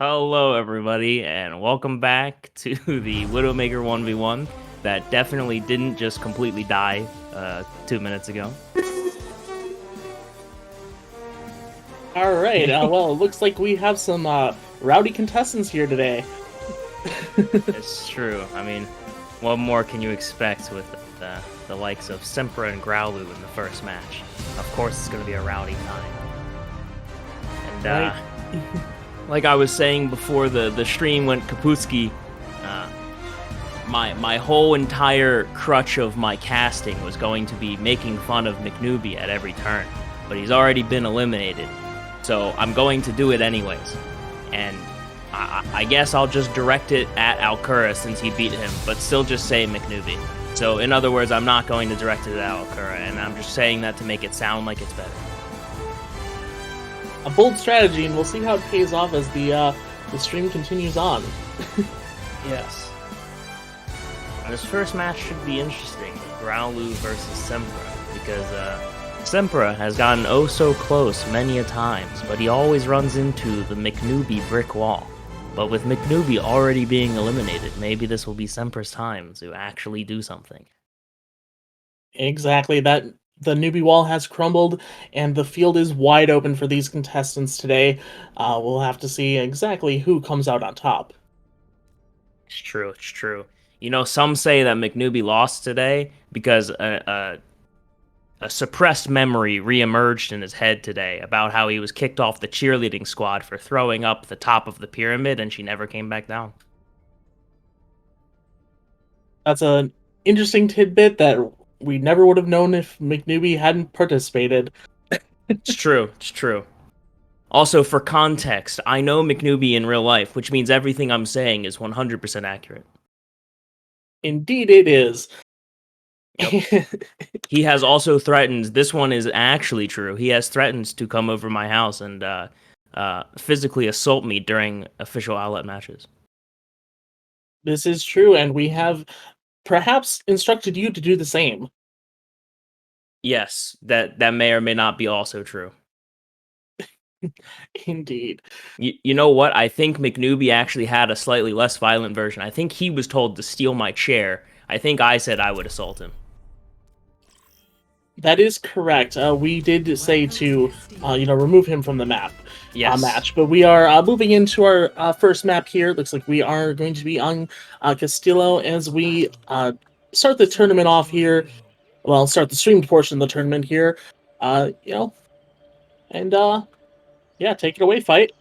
Hello, everybody, and welcome back to the Widowmaker 1v1 that definitely didn't just completely die 2 minutes ago. All right. Well, it looks like we have some rowdy contestants here today. It's true. I mean, what more can you expect with the likes of Sempra and Growlu in the first match? Of course, it's going to be a rowdy time. And Right. like I was saying before the stream went kaputski, my whole entire crutch of my casting was going to be making fun of McNewbie at every turn, but he's already been eliminated, so I'm going to do it anyways. And I guess I'll just direct it at Alcura since he beat him, but still just say McNewbie. So in other words, I'm not going to direct it at Alcura, and I'm just saying that to make it sound like it's better. A bold strategy, and we'll see how it pays off as the stream continues on. Yes. This first match should be interesting, Growlu versus Sempra, because Sempra has gotten oh so close many a times, but he always runs into the McNewbie brick wall. But with McNewbie already being eliminated, maybe this will be Sempra's time to actually do something. Exactly. That the newbie wall has crumbled, and the field is wide open for these contestants today. We'll have to see exactly who comes out on top. It's true, it's true. You know, some say that McNewbie lost today because a suppressed memory reemerged in his head today about how he was kicked off the cheerleading squad for throwing up the top of the pyramid and she never came back down. That's an interesting tidbit that we never would have known if McNewbie hadn't participated. It's true, it's true. Also, for context, I know McNewbie in real life, which means everything I'm saying is 100% accurate. Indeed, it is. Yep. He has also threatened, this one is actually true, he has threatened to come over my house and physically assault me during official Owlet matches. This is true, and we have perhaps instructed you to do the same. Yes, that may or may not be also true. Indeed. You know what? I think McNewbie actually had a slightly less violent version. I think he was told to steal my chair. I think I said I would assault him. That is correct. We did say to, remove him from the map Yes. match, but we are moving into our first map here. Looks like we are going to be on Castillo as we start the tournament off here. Well, start the streamed portion of the tournament here. Yeah, take it away, fight.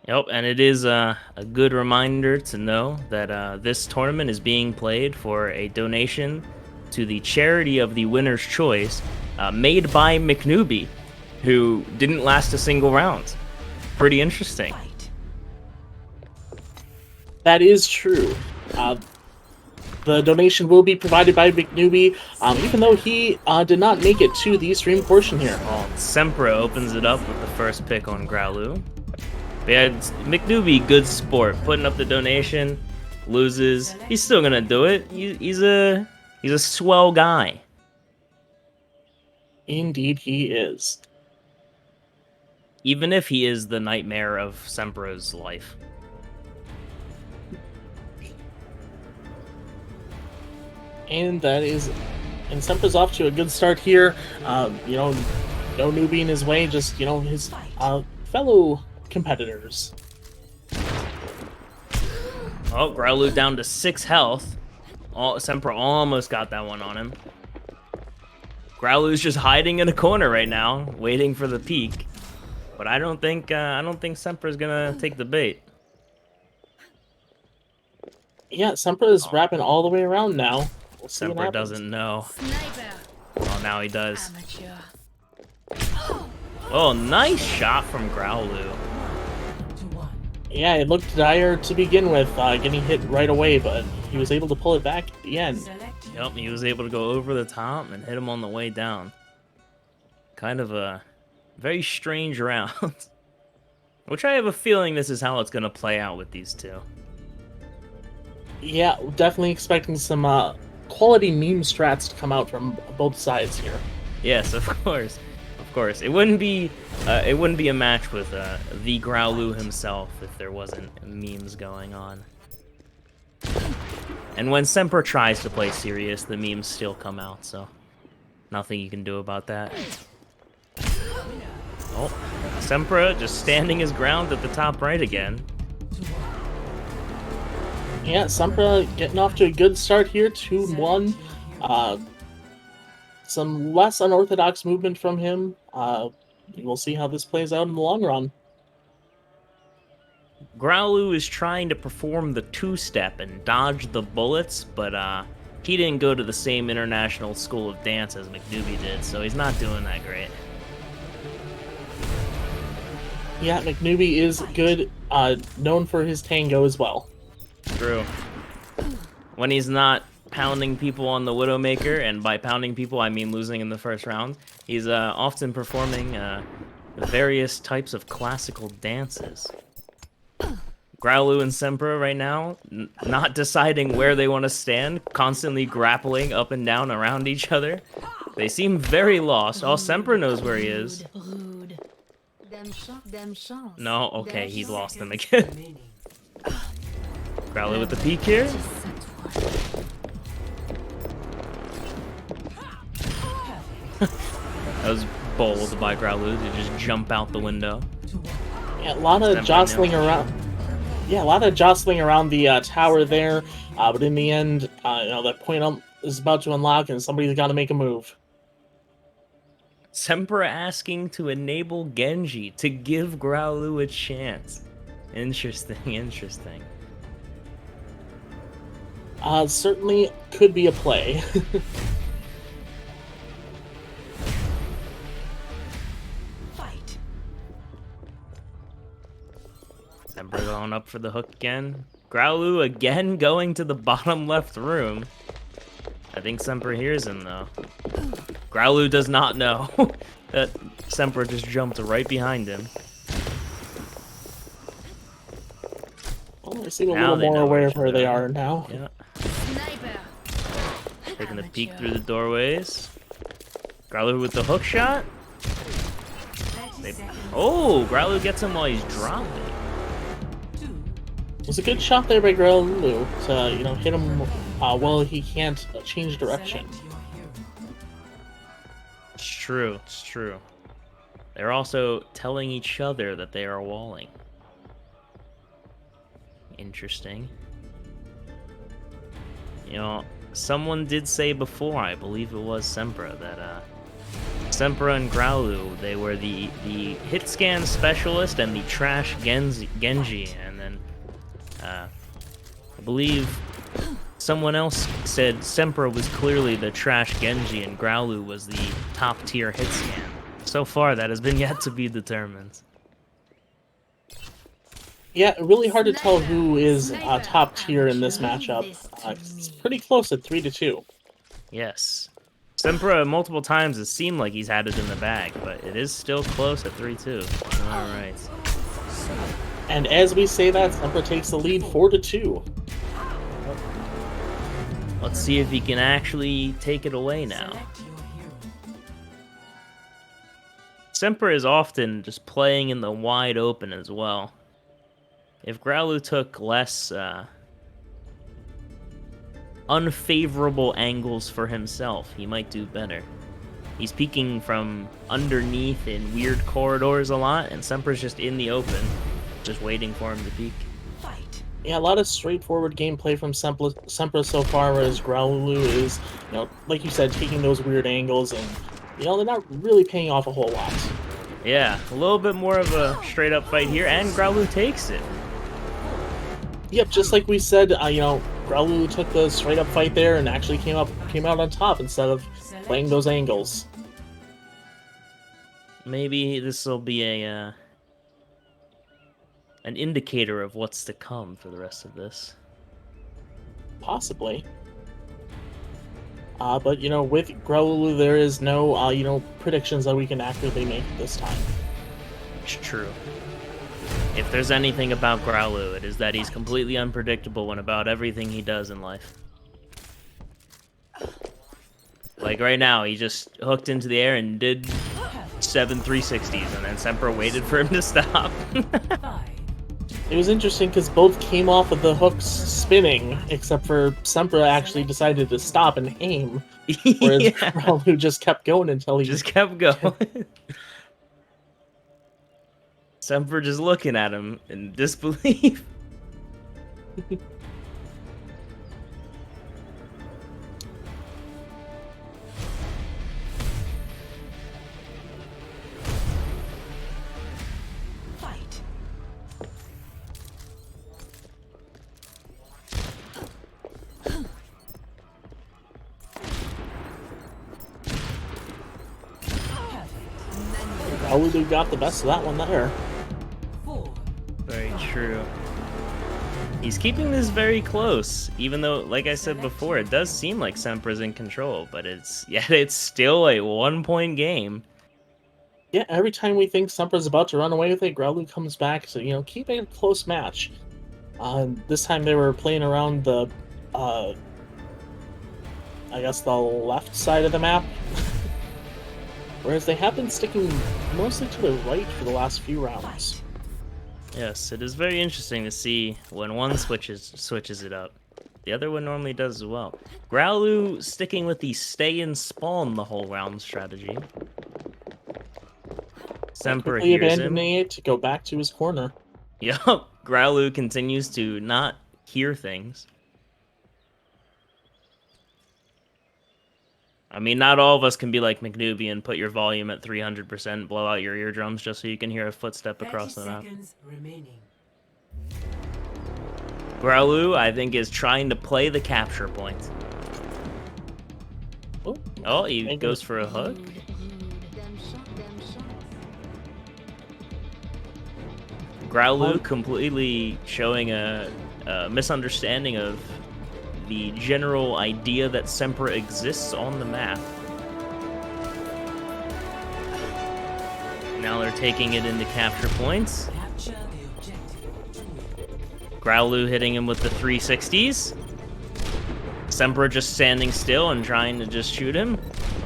Yep, and it is a good reminder to know that this tournament is being played for a donation to the charity of the winner's choice, made by McNewbie, who didn't last a single round. Pretty interesting. That is true. The donation will be provided by McNewbie, even though he did not make it to the stream portion here. Oh, Sempra opens it up with the first pick on Growlu. But yeah, McNewbie, good sport, putting up the donation, loses. He's still gonna do it. He's a swell guy. Indeed, he is. Even if he is the nightmare of Sempra's life. And Sempra's off to a good start here. No newbie in his way, just, his fellow competitors. Oh, Growlu down to 6 health. Sempra almost got that one on him. Growlu's just hiding in a corner right now, waiting for the peak. But I don't think Sempra's gonna take the bait. Yeah, Sempra is wrapping all the way around now. We'll see what Sempra happens. doesn't know. Sniper. Oh, now he does. Amateur. Oh, nice shot from Growlu. Yeah, it looked dire to begin with, getting hit right away, but he was able to pull it back at the end. Yep, he was able to go over the top and hit him on the way down. Kind of a very strange round. Which I have a feeling this is how it's going to play out with these two. Yeah, definitely expecting some quality meme strats to come out from both sides here. Yes, of course. Of Of course, it wouldn't be a match with the Growloo himself if there wasn't memes going on. And when Semper tries to play serious, the memes still come out, so nothing you can do about that. Oh, Sempra just standing his ground at the top right again. Yeah, Sempra getting off to a good start here, 2-1. Some less unorthodox movement from him. We'll see how this plays out in the long run. Growloo is trying to perform the two-step and dodge the bullets, but he didn't go to the same international school of dance as McNewbie did, so he's not doing that great. Yeah, McNewbie is good, known for his tango as well. True. When he's not pounding people on the Widowmaker, and by pounding people I mean losing in the first round, he's often performing various types of classical dances. Growloo and Sempra right now, not deciding where they want to stand, constantly grappling up and down around each other. They seem very lost. Oh, Sempra knows where he is. No, okay, he's lost them again. Growloo with the peek here. That was bold by Growloo to just jump out the window. Yeah, a lot of jostling around. Yeah, a lot of jostling around the tower there, but in the end, that point is about to unlock, and somebody's got to make a move. Sempra asking to enable Genji to give Growloo a chance. Interesting, interesting. Certainly could be a play. Sempra going up for the hook again. Growloo again going to the bottom left room. I think Sempra hears him, though. Growloo does not know that Sempra just jumped right behind him. Well, they seem a little more aware of where they are now. Yeah. Taking a peek through the doorways. Growloo with the hook shot. Oh, Growloo gets him while he's dropping. It was a good shot there by Growloo to, hit him while he can't change direction. It's true, it's true. They're also telling each other that they are walling. Interesting. Someone did say before, I believe it was Sempra, that Sempra and Growloo, they were the hit scan specialist and the trash Genji, and then I believe someone else said Sempra was clearly the trash Genji and Growloo was the top tier hit scan. So far, that has been yet to be determined. Yeah, really hard to tell who is top tier in this matchup. It's pretty close at 3-2. Yes. Sempra multiple times has seemed like he's had it in the bag, but it is still close at 3-2. All right. And as we say that, Sempra takes the lead 4-2. Let's see if he can actually take it away now. Sempra is often just playing in the wide open as well. If Growloo took less unfavorable angles for himself, he might do better. He's peeking from underneath in weird corridors a lot, and Sempra's just in the open, just waiting for him to peek. Yeah, a lot of straightforward gameplay from Sempra so far, whereas Growloo is, like you said, taking those weird angles, and, they're not really paying off a whole lot. Yeah, a little bit more of a straight-up fight here, and Growloo takes it. Yep, just like we said, Growloo took the straight-up fight there and actually came out on top instead of playing those angles. Maybe this will be an indicator of what's to come for the rest of this. Possibly. But, with Growloo, there is no, predictions that we can accurately make this time. It's true. If there's anything about Growloo, it is that he's completely unpredictable in about everything he does in life. Like right now, he just hooked into the air and did 7 360s, and then Sempra waited for him to stop. It was interesting because both came off of the hooks spinning, except for Sempra actually decided to stop and aim, whereas Yeah. Growlu just kept going until he Just kept going. Sempra just looking at him in disbelief. Growlu got the best of that one there. Very true. He's keeping this very close, even though, like I said before, it does seem like Sempra's in control, but it's still a 1-point game. Yeah, every time we think Sempra's about to run away with it, Growlu comes back to, keep it a close match. This time they were playing around the, I guess the left side of the map. Whereas they have been sticking mostly to the right for the last few rounds. Yes, it is very interesting to see when one switches it up. The other one normally does as well. Growlu sticking with the stay and spawn the whole round strategy. Sempra Quickly hears him. abandoning it to go back to his corner. Yup, Growlu continues to not hear things. I mean, not all of us can be like McNubie and put your volume at 300%, blow out your eardrums just so you can hear a footstep across the map. Growlu, I think, is trying to play the capture point. Oh, he goes for a hook. Growlu completely showing a misunderstanding of the general idea that Sempra exists on the map. Now they're taking it into capture points. Growlu hitting him with the 360s. Sempra just standing still and trying to just shoot him.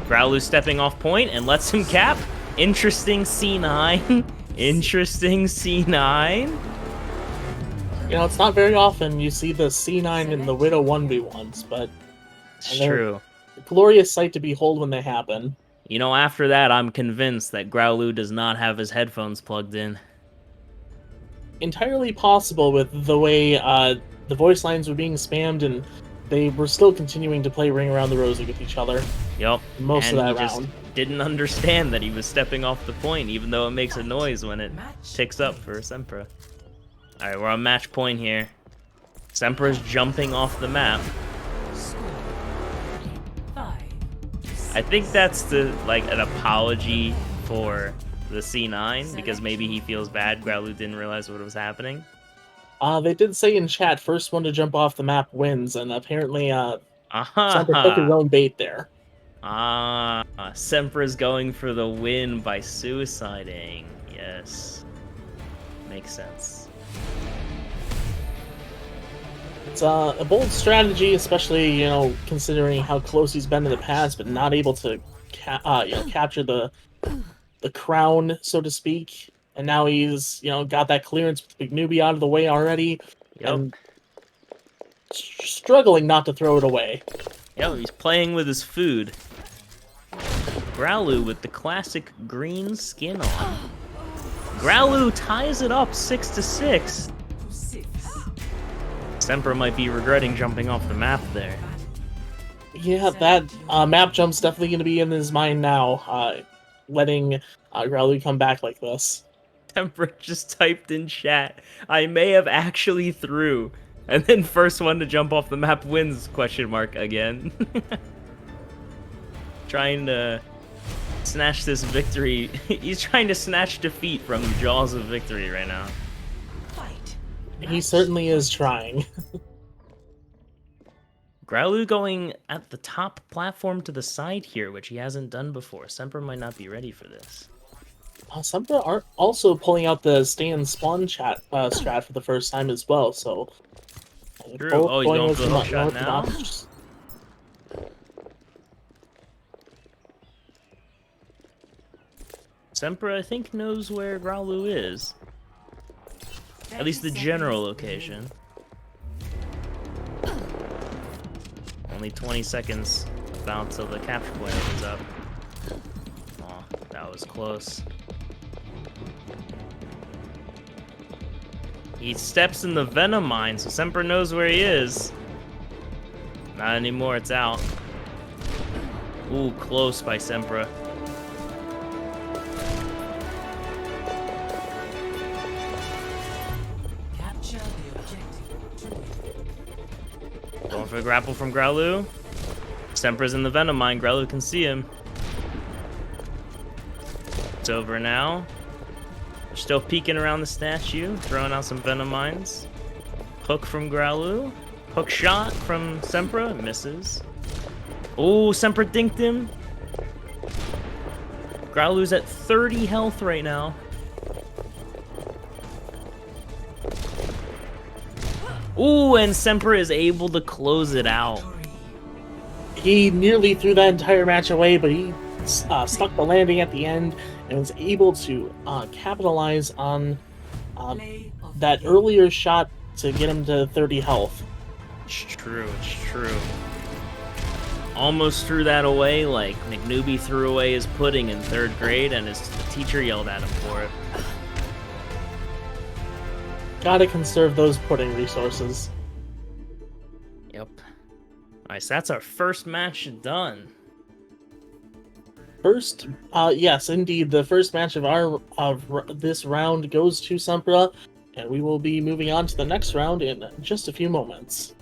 Growlu stepping off point and lets him cap. Interesting C9. Interesting C9. It's not very often you see the C9 in the Widow 1v1s, but It's true. A glorious sight to behold when they happen. After that, I'm convinced that Growlu does not have his headphones plugged in. Entirely possible with the way the voice lines were being spammed and they were still continuing to play Ring Around the Rosie with each other. Yep. Most and of that he round. Just didn't understand that he was stepping off the point, even though it makes a noise when it ticks up for Sempra. Alright, we're on match point here. Sempra's jumping off the map. I think that's an apology for the C9, because maybe he feels bad Growlu didn't realize what was happening. They did say in chat, first one to jump off the map wins, and apparently Sempra took his own bait there. Sempra's going for the win by suiciding. Yes. Makes sense. It's a bold strategy, especially, considering how close he's been in the past, but not able to capture the crown, so to speak. And now he's, got that clearance with Big Newbie out of the way already. Yep. And struggling not to throw it away. Yep, he's playing with his food. Growlu with the classic green skin on. Growlu ties it up 6-6. Sempra might be regretting jumping off the map there. Yeah, that map jump's definitely going to be in his mind now, letting Growlu come back like this. Sempra just typed in chat, I may have actually threw. And then first one to jump off the map wins, question mark again. Trying to snatch this victory. He's trying to snatch defeat from the jaws of victory right now. He certainly is trying. Growlu going at the top platform to the side here, which he hasn't done before. Sempra might not be ready for this. Sempra are also pulling out the stay and spawn strat for the first time as well, so... True. Oh, he's going for the hook shot now? Sempra, I think, knows where Growlu is. At least the general location. Only 20 seconds about till the capture point opens up. Aw, that was close. He steps in the Venom Mine, so Sempra knows where he is. Not anymore, it's out. Ooh, close by Sempra. Capture the objective. Going for a grapple from Growlu. Sempra's in the Venom Mine, Growlu can see him. It's over now. They're still peeking around the statue, throwing out some Venom Mines. Hook from Growlu. Hook shot from Sempra, misses. Oh, Sempra dinked him. Growlu's at 30 health right now. Ooh, and Sempra is able to close it out. He nearly threw that entire match away, but he stuck the landing at the end and was able to capitalize on that earlier shot to get him to 30 health. It's true, it's true. Almost threw that away like McNoobie threw away his pudding in 3rd grade and his teacher yelled at him for it. Gotta conserve those pudding resources. Yep. Alright, so that's our first match done. First, yes, indeed, the first match of this round goes to Sempra, and we will be moving on to the next round in just a few moments.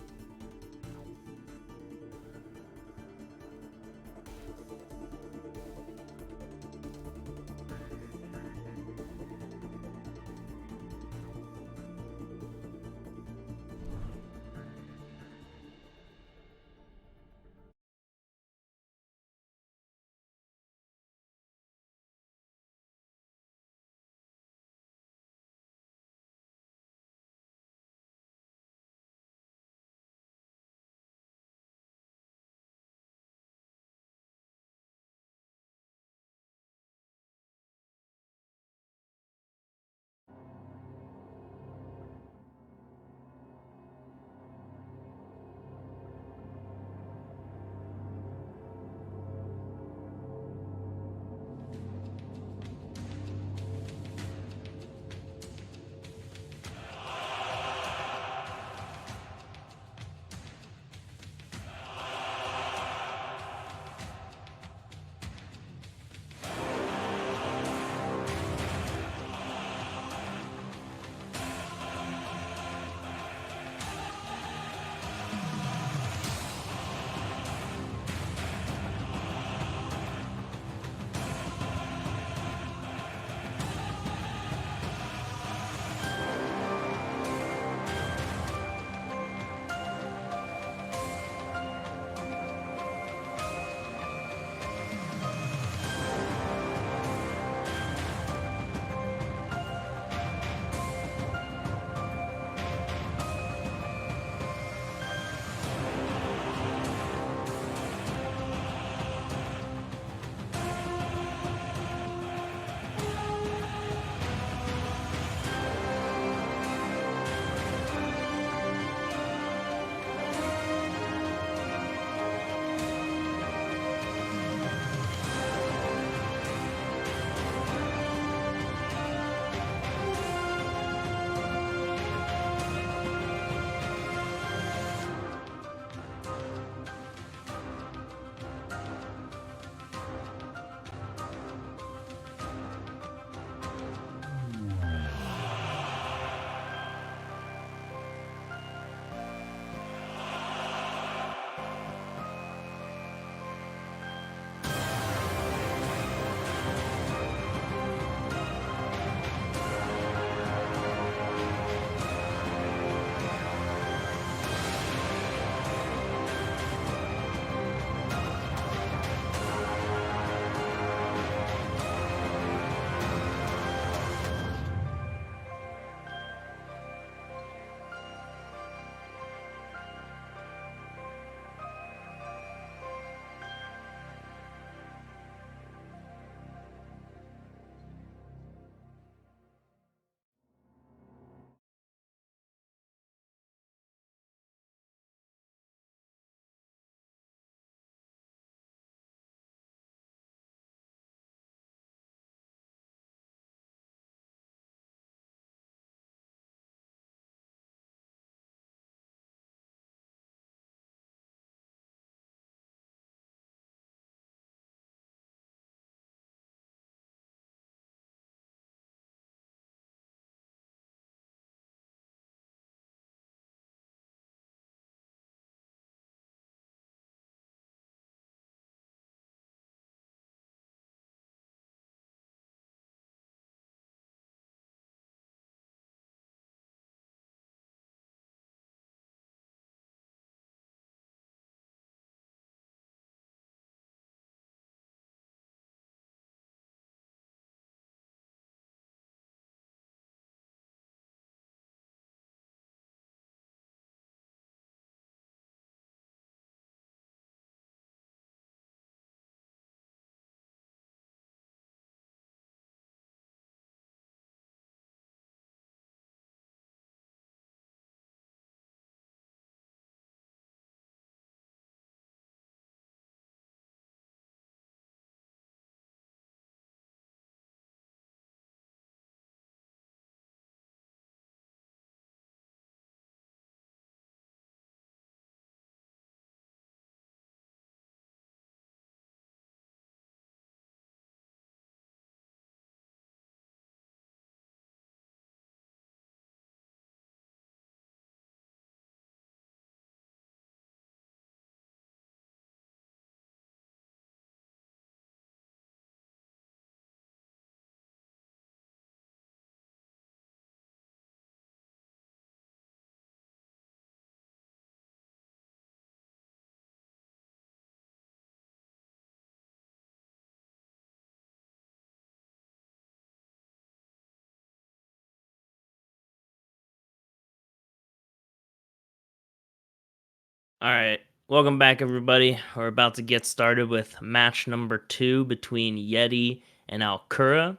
All right. Welcome back, everybody. We're about to get started with match number 2 between Yeti and Alcura.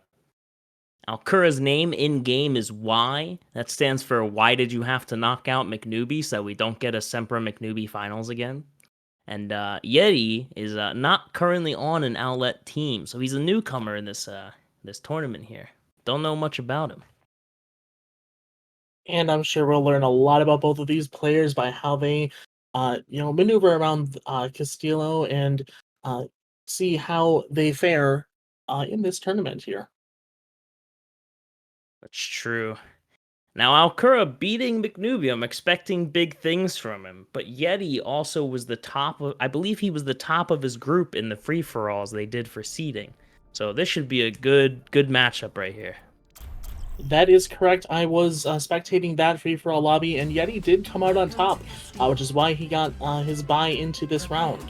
Alcura's name in-game is Y. That stands for Why Did You Have to Knock Out McNewbie, so we don't get a Sempra McNewbie finals again. And Yeti is not currently on an Owlet team, so he's a newcomer in this tournament here. Don't know much about him. And I'm sure we'll learn a lot about both of these players by how they, maneuver around Castillo and see how they fare in this tournament here. That's true. Now, Alcura beating McNewbie, I'm expecting big things from him. But Yeti also was the top of, I believe he was the top of his group in the free-for-alls they did for seeding. So this should be a good matchup right here. That is correct. I was spectating that free-for-all lobby, and Yeti did come out on top, which is why he got his bye into this round.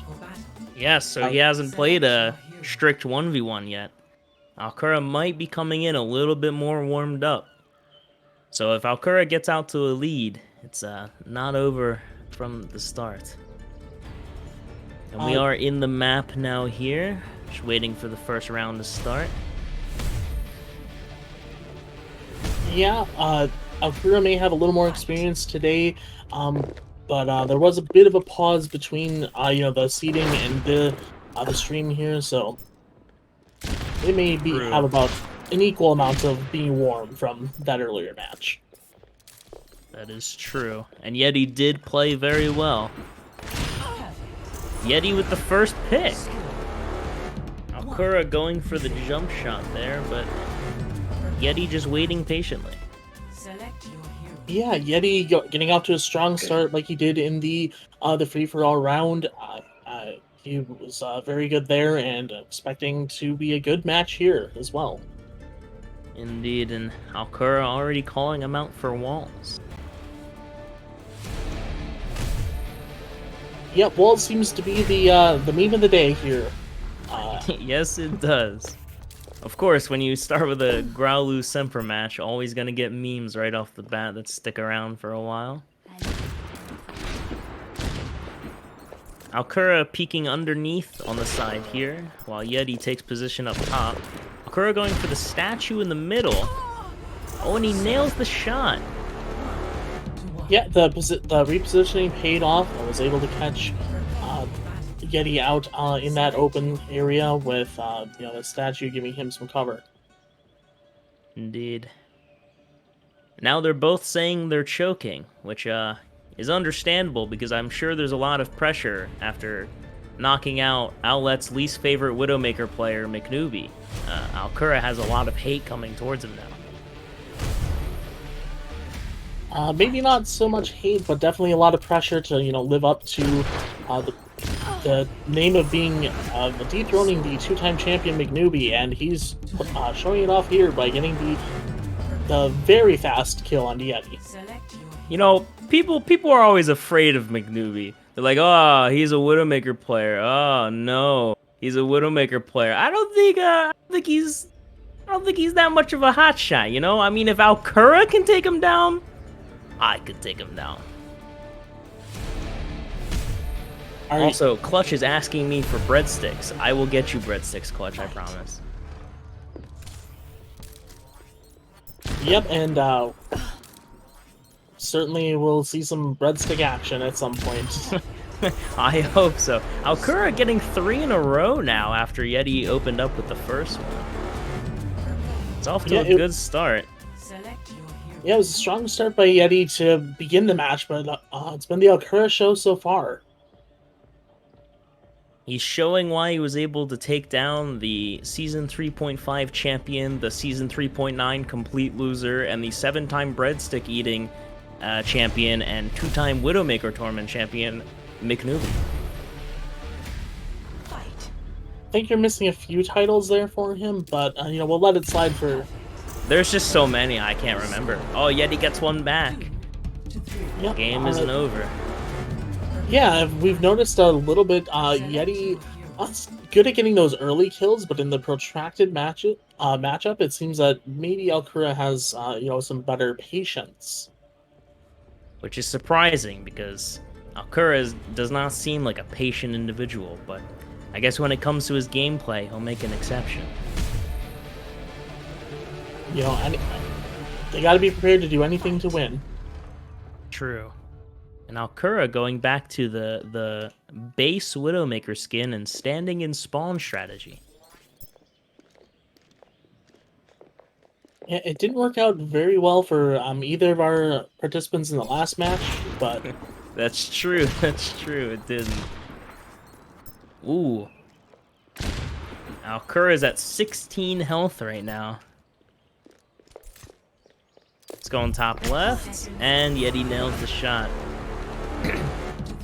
Yes, so he hasn't played a strict 1v1 yet. Alcura might be coming in a little bit more warmed up. So if Alcura gets out to a lead, it's not over from the start. And we are in the map now here, just waiting for the first round to start. Yeah, Alcura may have a little more experience today, but there was a bit of a pause between the seeding and the stream here, so they may have about an equal amount of being warm from that earlier match. That is true. And Yeti did play very well. Yeti with the first pick. Alcura going for the jump shot there, but Yeti just waiting patiently. Yeah, Yeti getting off to a strong start like he did in the free-for-all round. He was very good there, and expecting to be a good match here as well. Indeed, and Alcura already calling him out for walls. Yep, wall seems to be the meme of the day here. Yes, it does. Of course, when you start with a Growlu Sempra match, always gonna get memes right off the bat that stick around for a while. Alcura peeking underneath on the side here, while Yeti takes position up top. Alcura going for the statue in the middle. Oh, and he nails the shot. Yeah, the repositioning paid off. I was able to catch Yeti out in that open area with the statue giving him some cover. Indeed. Now they're both saying they're choking, which is understandable because I'm sure there's a lot of pressure after knocking out Owlet's least favorite Widowmaker player, McNewbie. Alcura has a lot of hate coming towards him now. Maybe not so much hate, but definitely a lot of pressure to live up to the name of being dethroning the two-time champion McNewbie, and he's showing it off here by getting the very fast kill on Yeti. You know, people are always afraid of McNewbie. They're like, oh, he's a Widowmaker player. Oh no, he's a Widowmaker player. I don't think he's that much of a hotshot. You know, I mean, if Alcura can take him down, I could take him down. Also, Clutch is asking me for breadsticks. I will get you breadsticks, Clutch, I promise. Yep, and certainly we'll see some breadstick action at some point. I hope so. Alcura getting 3 in a row now after Yeti opened up with the first one. It's off to a good start. Yeah, it was a strong start by Yeti to begin the match, but it's been the Alcura show so far. He's showing why he was able to take down the Season 3.5 champion, the Season 3.9 complete loser, and the 7-time breadstick eating champion and 2-time Widowmaker tournament champion, McNewbie. I think you're missing a few titles there for him, but we'll let it slide for... There's just so many I can't remember. Oh, Yeti gets one back. Yep, Game isn't over. Yeah, we've noticed a little bit. Yeti good at getting those early kills, but in the protracted matchup, it seems that maybe Alcura has some better patience. Which is surprising because Does not seem like a patient individual, but I guess when it comes to his gameplay, he'll make an exception. You know, they got to be prepared to do anything to win. True. And Alcura going back to the base Widowmaker skin and standing in spawn strategy. Yeah, it didn't work out very well for either of our participants in the last match, but That's true. That's true. It didn't. Ooh. Alcura's at 16 health right now. It's going top left, and Yeti nails the shot.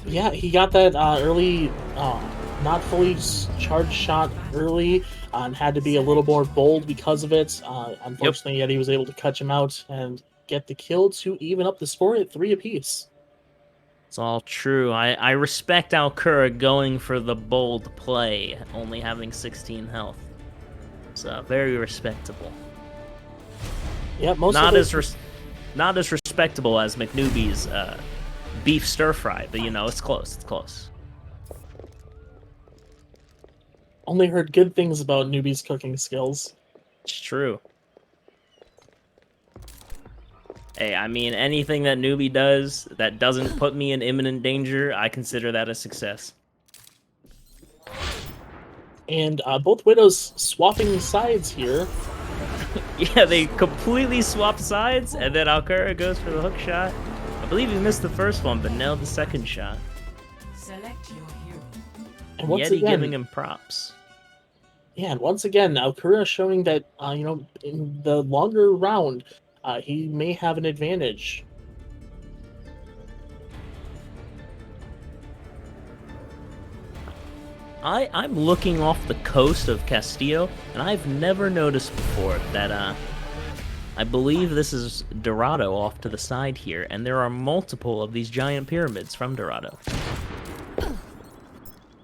yeah, he got that early, not fully charged shot early, and had to be a little more bold because of it. Unfortunately, Yeti was able to catch him out and get the kill to even up the score at 3 apiece. It's all true. I respect Alcura going for the bold play, only having 16 health. It's very respectable. Yeah, Not as respectable as McNewbie's beef stir fry, but you know, it's close. It's close. Only heard good things about Newbie's cooking skills. It's true. Hey, I mean, anything that Newbie does that doesn't put me in imminent danger, I consider that a success. And both Widows swapping sides here. Yeah, they completely swapped sides, and then Alcura goes for the hook shot. I believe he missed the first one, but nailed the second shot. Select your hero. And once Yeti again, giving him props. yeah, and once again, Alcura showing that, you know, in the longer round, he may have an advantage. I'm looking off the coast of Castillo, and I've never noticed before that, I believe this is Dorado off to the side here, and there are multiple of these giant pyramids from Dorado.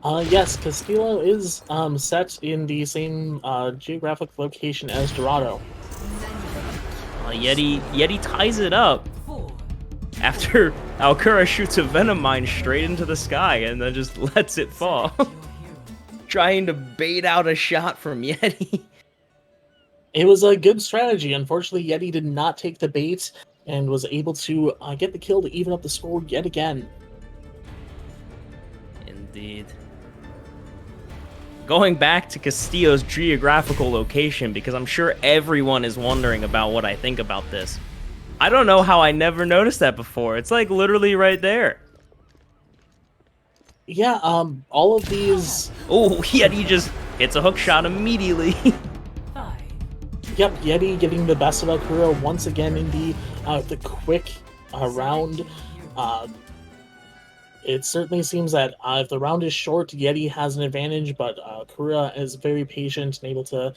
Yes, Castillo is set in the same geographic location as Dorado. Yeti ties it up after Alcura shoots a Venom Mine straight into the sky and then just lets it fall. Trying to bait out a shot from Yeti. It was a good strategy. Unfortunately, Yeti did not take the bait and was able to get the kill to even up the score yet again. Indeed. Going back to Castillo's geographical location, because I'm sure everyone is wondering about what I think about this. I don't know how I never noticed that before. It's like literally right there. Yeah, all of these... Oh, Yeti just hits a hook shot immediately. 5, Yep, Yeti getting the best of Alcura once again in the quick round. It certainly seems that if the round is short, Yeti has an advantage, but Alcura is very patient and able to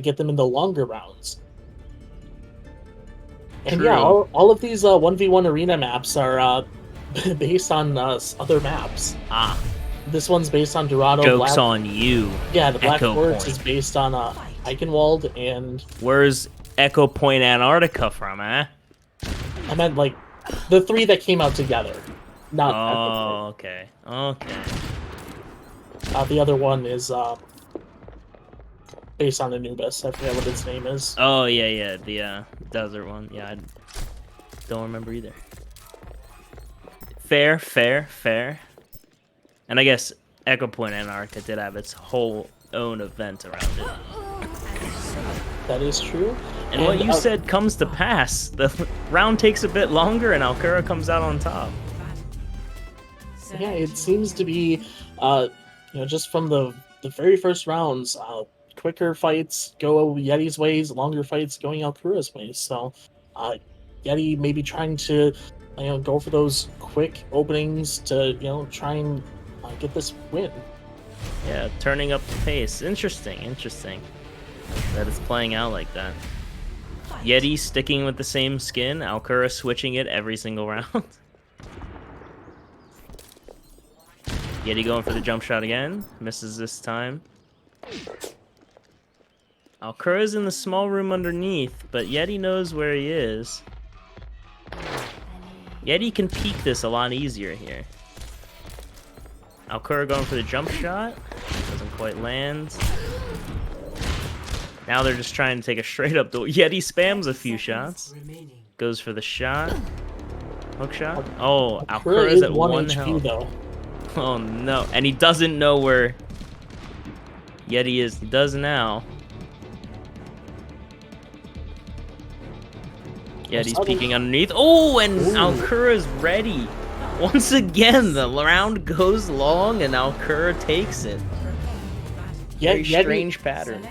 get them in the longer rounds. And True. yeah, all of these 1v1 arena maps are based on other maps. Ah, This one's based on Dorado. joke's on you. Yeah, the Black Echo Forest Point. is based on Eichenwald, and Where's Echo Point Antarctica from, eh? I meant like the 3 that came out together. Not Oh, okay. Okay. the other one is based on Anubis. I forget what its name is. Oh, yeah, the desert one. Yeah, I don't remember either. Fair. And I guess Echo Point Antarctica did have its whole own event around it. That is true. And what you said comes to pass. The round takes a bit longer and Alcura comes out on top. Yeah, it seems to be, just from the very first rounds, quicker fights go Yeti's ways, longer fights going Alcura's ways. So, Yeti may be trying to, go for those quick openings to, try and get this win. Yeah, turning up the pace. Interesting that it's playing out like that. Yeti sticking with the same skin, Alcura switching it every single round. Yeti going for the jump shot again, misses this time. Alcura's in the small room underneath, but Yeti knows where he is. Yeti can peek this a lot easier here. Alcura going for the jump shot. Doesn't quite land. Now they're just trying to take a straight up duel. Yeti spams a few shots. Goes for the shot. Hook shot. Oh, Alcura's at 1 HP health. though. Oh no. And he doesn't know where Yeti is. He does now. Yeti's peeking underneath. Oh, and Alcura's ready. Once again, the round goes long and Alcura takes it. Very strange pattern.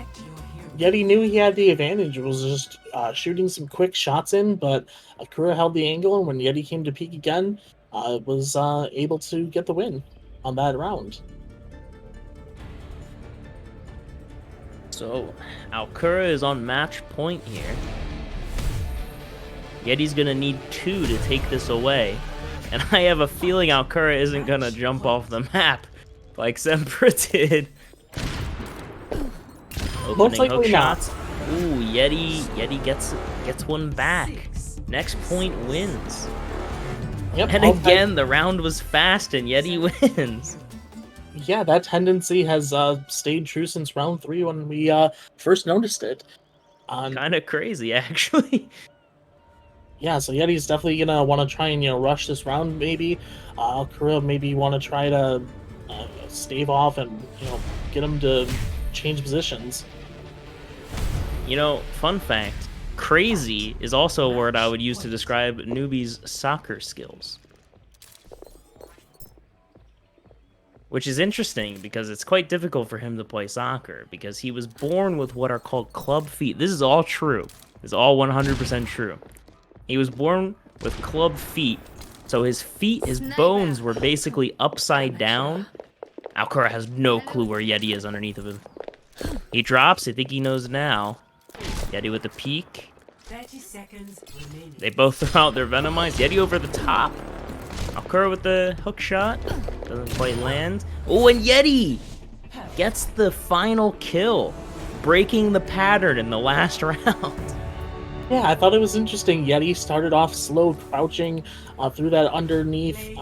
Yeti knew he had the advantage. It was just shooting some quick shots in, but Alcura held the angle, and when Yeti came to peek again, was able to get the win on that round. So, Alcura is on match point here. Yeti's gonna need 2 to take this away. And I have a feeling Alcura isn't gonna jump off the map like Sempra did. Opening hook shots. Ooh, Yeti gets one back. Next point wins. Yep, and again, the round was fast and Yeti wins. Yeah, that tendency has stayed true since round 3 when we first noticed it. Kind of crazy, actually. Yeah, so Yeti's definitely gonna want to try and rush this round. Maybe Alcura maybe want to try to stave off and get him to change positions. Fun fact: crazy is also a word I would use to describe Newbie's soccer skills. Which is interesting because it's quite difficult for him to play soccer because he was born with what are called club feet. This is all true. This is all 100% true. He was born with club feet, so his feet, his bones were basically upside down. Alcura has no clue where Yeti is underneath of him. He drops, I think he knows now. Yeti with the peek. 30 seconds remaining. They both throw out their Venomized. Yeti over the top. Alcura with the hook shot. Doesn't quite land. Oh, and Yeti gets the final kill, breaking the pattern in the last round. Yeah, I thought it was interesting. Yeti started off slow, crouching through that underneath,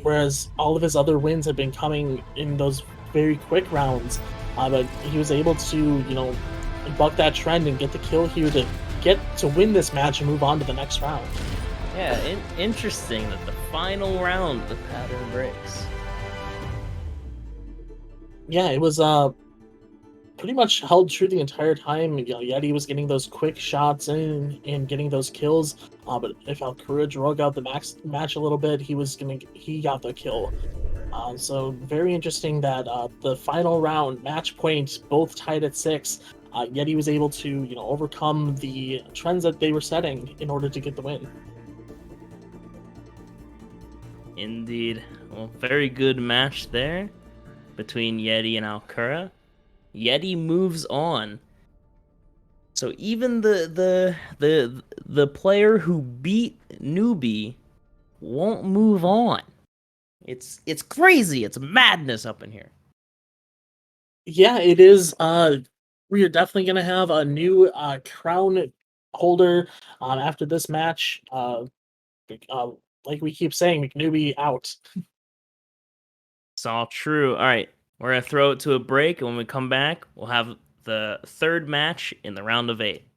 whereas all of his other wins had been coming in those very quick rounds. But he was able to, buck that trend and get the kill here to get to win this match and move on to the next round. Yeah, interesting that the final round the pattern breaks. Yeah, it was pretty much held true the entire time. Yeti was getting those quick shots in and getting those kills. But if Alcura drug out the match a little bit, he got the kill. So very interesting that the final round, match point, both tied at 6. Yeti was able to overcome the trends that they were setting in order to get the win. Indeed. Well, very good match there between Yeti and Alcura. Yeti moves on. So even the player who beat Newbie won't move on. It's crazy. It's madness up in here. Yeah, it is. We are definitely going to have a new crown holder after this match. Like we keep saying, McNewbie out. It's all true. All right, we're going to throw it to a break, and when we come back, we'll have the third match in the round of 8.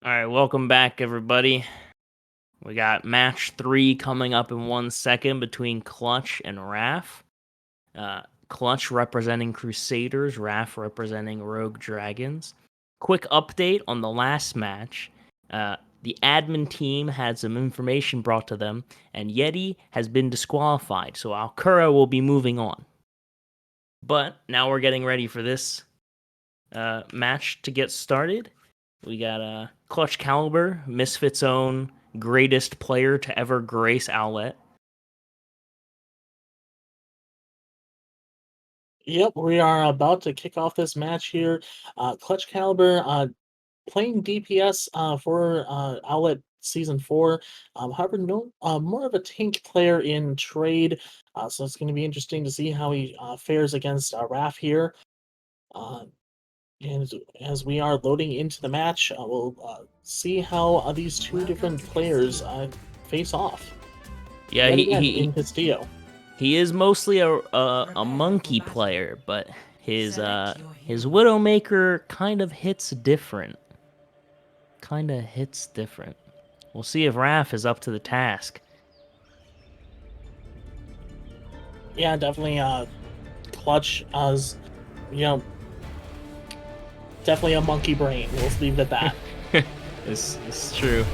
All right, welcome back, everybody. We got match 3 coming up in 1 second between Clutch and Raph. Clutch representing Crusaders, Raph representing Rogue Dragons. Quick update on the last match. The admin team had some information brought to them, and Yeti has been disqualified, so Alcura will be moving on. But now we're getting ready for this match to get started. We got Clutch Caliber, Misfits' own greatest player to ever grace Owlet. Yep, we are about to kick off this match here. Clutch Caliber playing DPS for Owlet Season 4. However, no, more of a tank player in trade. So it's going to be interesting to see how he fares against Raph here. And as we are loading into the match, we'll see how these two different players face off. Yeah, Yet again in Castillo. he is mostly a monkey player, but his Widowmaker kind of hits different. We'll see if Raph is up to the task. Yeah, definitely. Clutch as definitely a monkey brain. We'll leave it at that. It's true.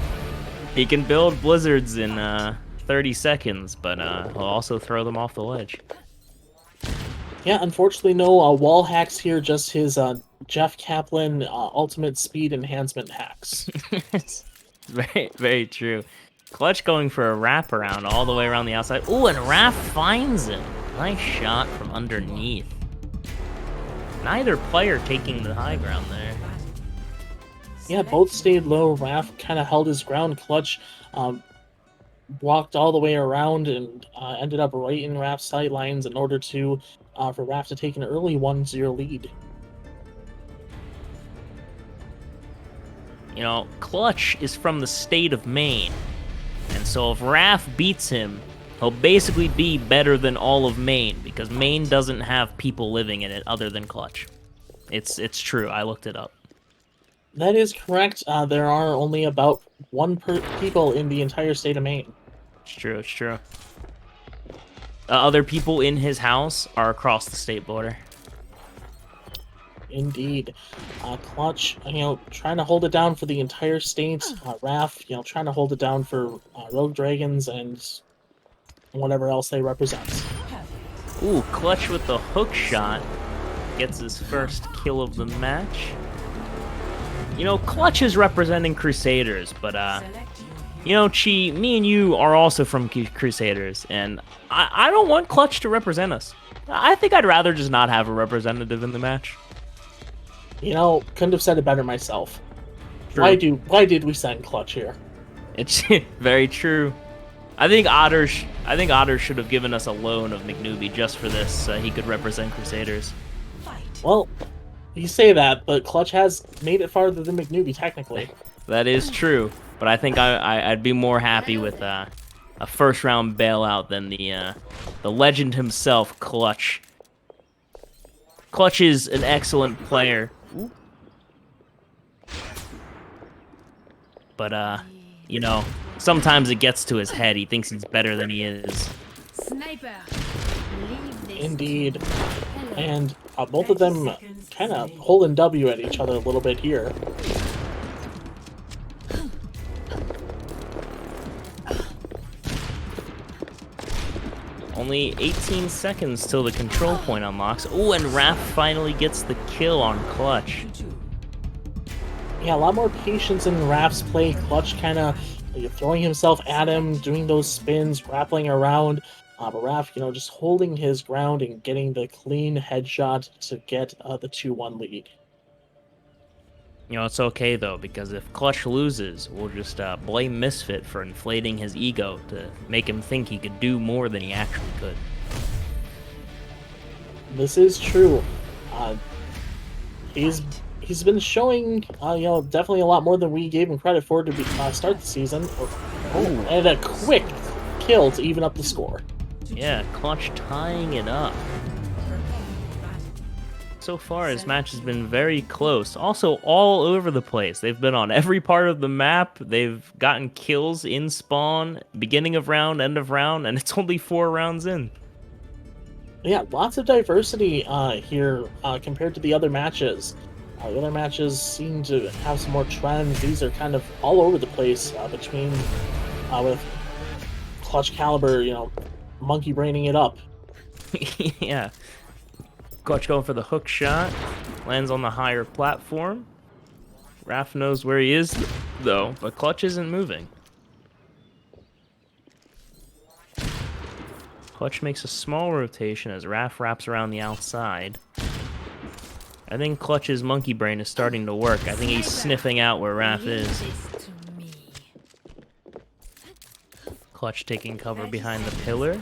He can build blizzards in 30 seconds, but he'll also throw them off the ledge. Yeah, unfortunately, no wall hacks here. Just his Jeff Kaplan ultimate speed enhancement hacks. Very, very true. Clutch going for a wraparound all the way around the outside. Ooh, and Raph finds him. Nice shot from underneath. Neither player taking the high ground there. Yeah, both stayed low. Raph kind of held his ground. Clutch walked all the way around and ended up right in Raph's sidelines in order to for Raph to take an early 1-0 lead. You know, Clutch is from the state of Maine, and so if Raph beats him, he'll basically be better than all of Maine, because Maine doesn't have people living in it other than Clutch. It's true, I looked it up. That is correct. There are only about people in the entire state of Maine. It's true. Other people in his house are across the state border. Indeed. Clutch, trying to hold it down for the entire state. Raph, trying to hold it down for Rogue Dragons and whatever else they represent. Ooh, Clutch with the hook shot gets his first kill of the match. Clutch is representing Crusaders, but Chi, me and you are also from Crusaders, and I don't want Clutch to represent us. I think I'd rather just not have a representative in the match. Couldn't have said it better myself. True. Why did we send Clutch here? It's very true. I think Otter should have given us a loan of McNewbie just for this, so he could represent Crusaders. Well, you say that, but Clutch has made it farther than McNewbie, technically. That is true, but I think I'd be more happy with a first-round bailout than the legend himself, Clutch. Clutch is an excellent player. But, sometimes it gets to his head. He thinks he's better than he is. Sniper. Indeed. And both of them kind of holding W at each other a little bit here. Only 18 seconds till the control point unlocks. Ooh, and Raph finally gets the kill on Clutch. Yeah, a lot more patience in Raph's play. Clutch kind of throwing himself at him, doing those spins, grappling around. But Raph, just holding his ground and getting the clean headshot to get the 2-1 lead. It's okay, though, because if Clutch loses, we'll just blame Misfit for inflating his ego to make him think he could do more than he actually could. This is true. He's been showing, definitely a lot more than we gave him credit for to start the season. And a quick kill to even up the score. Yeah, Clutch tying it up. so far, his match has been very close. Also, all over the place. They've been on every part of the map. They've gotten kills in spawn, beginning of round, end of round, and it's only 4 rounds in. Yeah, lots of diversity here compared to the other matches. The other matches seem to have some more trends. These are kind of all over the place between with Clutch Caliber, monkey braining it up. Yeah. Clutch going for the hook shot. Lands on the higher platform. Raph knows where he is, though, but Clutch isn't moving. Clutch makes a small rotation as Raph wraps around the outside. I think Clutch's monkey brain is starting to work. I think he's sniffing out where Raph is. Clutch taking cover behind the pillar.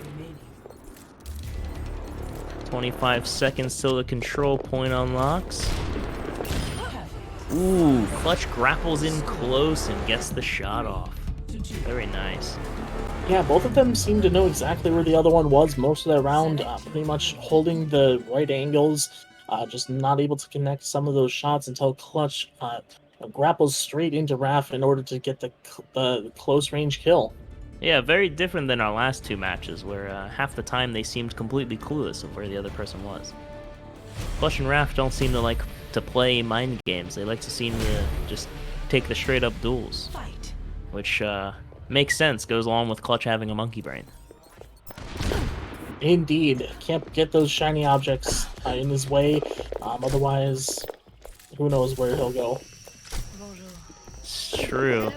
25 seconds till the control point unlocks. Ooh, Clutch grapples in close and gets the shot off. Very nice. Yeah, both of them seem to know exactly where the other one was most of the round, pretty much holding the right angles, just not able to connect some of those shots until Clutch grapples straight into Raph in order to get the close range kill. Yeah, very different than our last 2 matches, where half the time they seemed completely clueless of where the other person was. Clutch and Raph don't seem to like to play mind games. They like to seem to just take the straight up duels, which makes sense, goes along with Clutch having a monkey brain. Indeed. Can't get those shiny objects in his way, otherwise who knows where he'll go. It's true.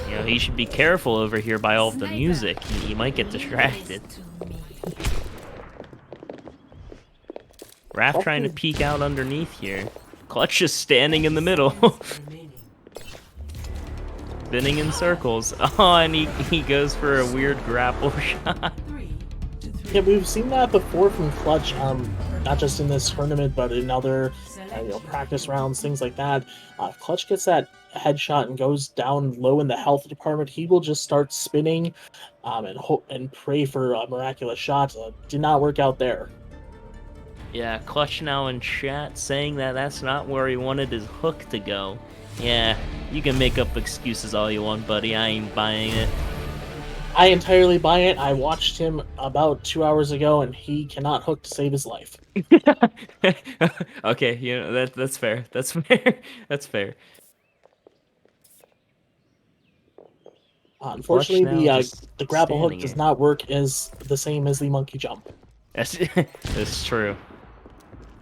You know, he should be careful over here by all of the music. He might get distracted. Raph trying to peek out underneath here. Clutch just standing in the middle. Spinning in circles. Oh, and he goes for a weird grapple shot. Yeah, we've seen that before from Clutch, not just in this tournament, but in other practice rounds, things like that. Clutch gets that headshot and goes down low in the health department. He will just start spinning and hope and pray for a miraculous shot. Did not work out there. Yeah, Clutch now in chat saying that that's not where he wanted his hook to go. Yeah, you can make up excuses all you want, buddy. I ain't buying it. I entirely buy it. I watched him about 2 hours ago, and he cannot hook to save his life. Okay, that's fair. That's fair. That's fair. Unfortunately, the grapple hook does not work as the same as the monkey jump. That's true.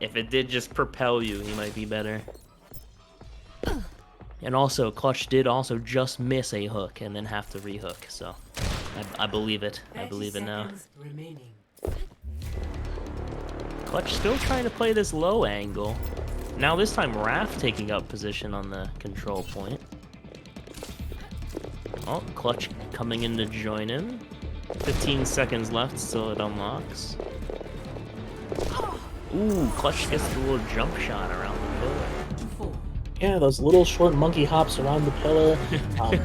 If it did just propel you, he might be better. And also, Clutch did also just miss a hook and then have to rehook, so I believe it. I believe it now. Clutch still trying to play this low angle. Now this time Raph taking up position on the control point. Oh, Clutch coming in to join him. 15 seconds left till it unlocks. Ooh, Clutch gets the little jump shot around the pillar. Yeah, those little short monkey hops around the pillar.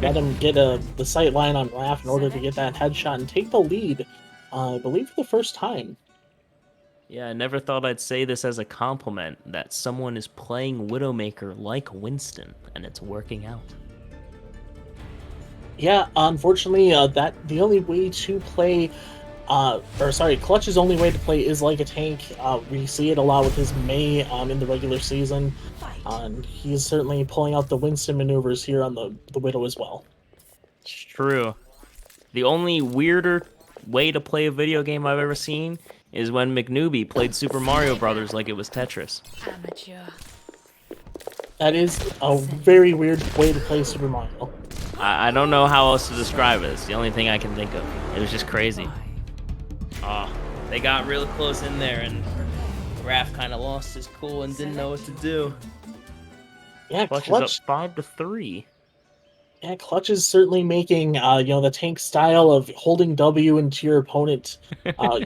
Let him get the sight line on Raph in order to get that headshot and take the lead, I believe, for the first time. Yeah, I never thought I'd say this as a compliment, that someone is playing Widowmaker like Winston, and it's working out. Yeah, unfortunately, the only way to play, Clutch's only way to play is like a tank. We see it a lot with his Mei in the regular season, and he's certainly pulling out the Winston maneuvers here on the Widow as well. It's true. The only weirder way to play a video game I've ever seen is when McNoobie played Super Mario Brothers like it was Tetris. Amateur. That is a very weird way to play Super Mario. I don't know how else to describe it. It's the only thing I can think of. It was just crazy. Oh, they got real close in there, and Raph kind of lost his cool and didn't know what to do. Yeah, Clutch is up 5-3. Yeah, Clutch is certainly making the tank style of holding W into your opponent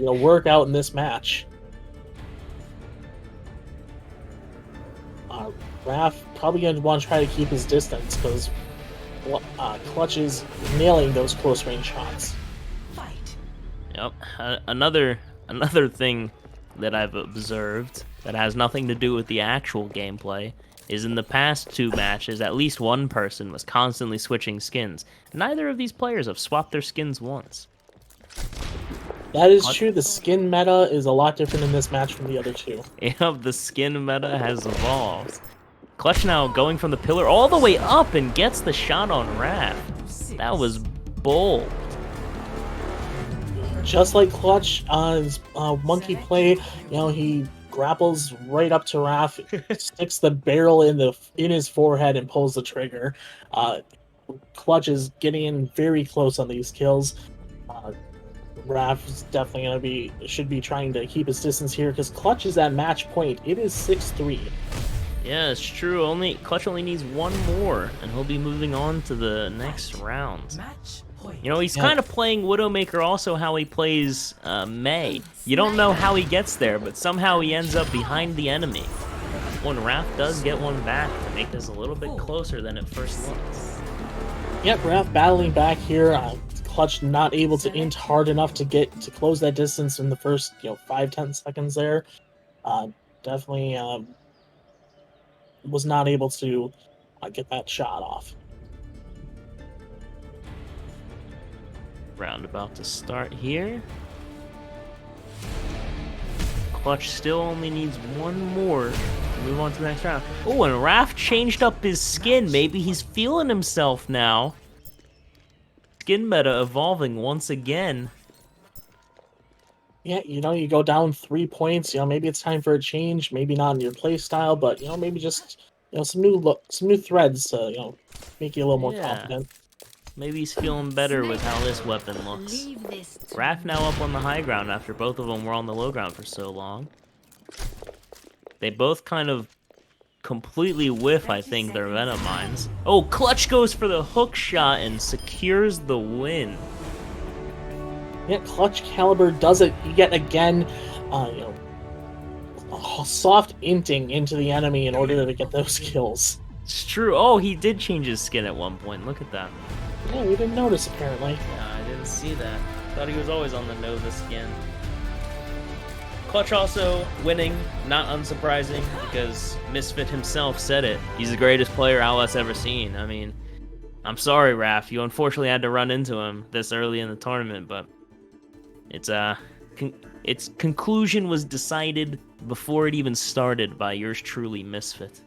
work out in this match. Raph probably going to want to try to keep his distance because Clutch is nailing those close range shots. Yep, another another thing that I've observed that has nothing to do with the actual gameplay is in the past 2 matches, at least one person was constantly switching skins. Neither of these players have swapped their skins once. That is true. The skin meta is a lot different in this match from the other two. Yep, the skin meta has evolved. Clutch now going from the pillar all the way up and gets the shot on Raph. That was bold. Just like Clutch on his monkey play, he grapples right up to Raph, sticks the barrel in his forehead, and pulls the trigger. Clutch is getting in very close on these kills. Raph is definitely should be trying to keep his distance here because Clutch is at match point. It is 6-3. Yeah, it's true. Clutch only needs 1 more, and he'll be moving on to the next round. He's kind of playing Widowmaker also how he plays Mei. You don't know how he gets there, but somehow he ends up behind the enemy. When Raph does get one back to make this a little bit closer than it first looks. Yep, Raph battling back here. Clutch not able to int hard enough to close that distance in the first 5-10 seconds there. Definitely was not able to get that shot off. Round about to start here. Clutch still only needs 1 more to move on to the next round. Oh, and Raph changed up his skin. Maybe he's feeling himself now. Skin meta evolving once again. Yeah, you go down 3 points. Maybe it's time for a change. Maybe not in your play style, but maybe just some new threads to make you a little more confident. Maybe he's feeling better with how this weapon looks. Raph now up on the high ground after both of them were on the low ground for so long. They both kind of completely whiff, I think, their Venom Mines. Oh, Clutch goes for the hook shot and secures the win. Yeah, Clutch Caliber does it yet again. Soft inting into the enemy in order to get those kills. It's true. Oh, he did change his skin at one point. Look at that. Yeah, we didn't notice, apparently. Yeah, I didn't see that. Thought he was always on the Nova skin. Clutch also winning, not unsurprising, because Misfit himself said it. He's the greatest player Owlet's ever seen. I mean, I'm sorry, Raph. You unfortunately had to run into him this early in the tournament, but its conclusion was decided before it even started by yours truly, Misfit.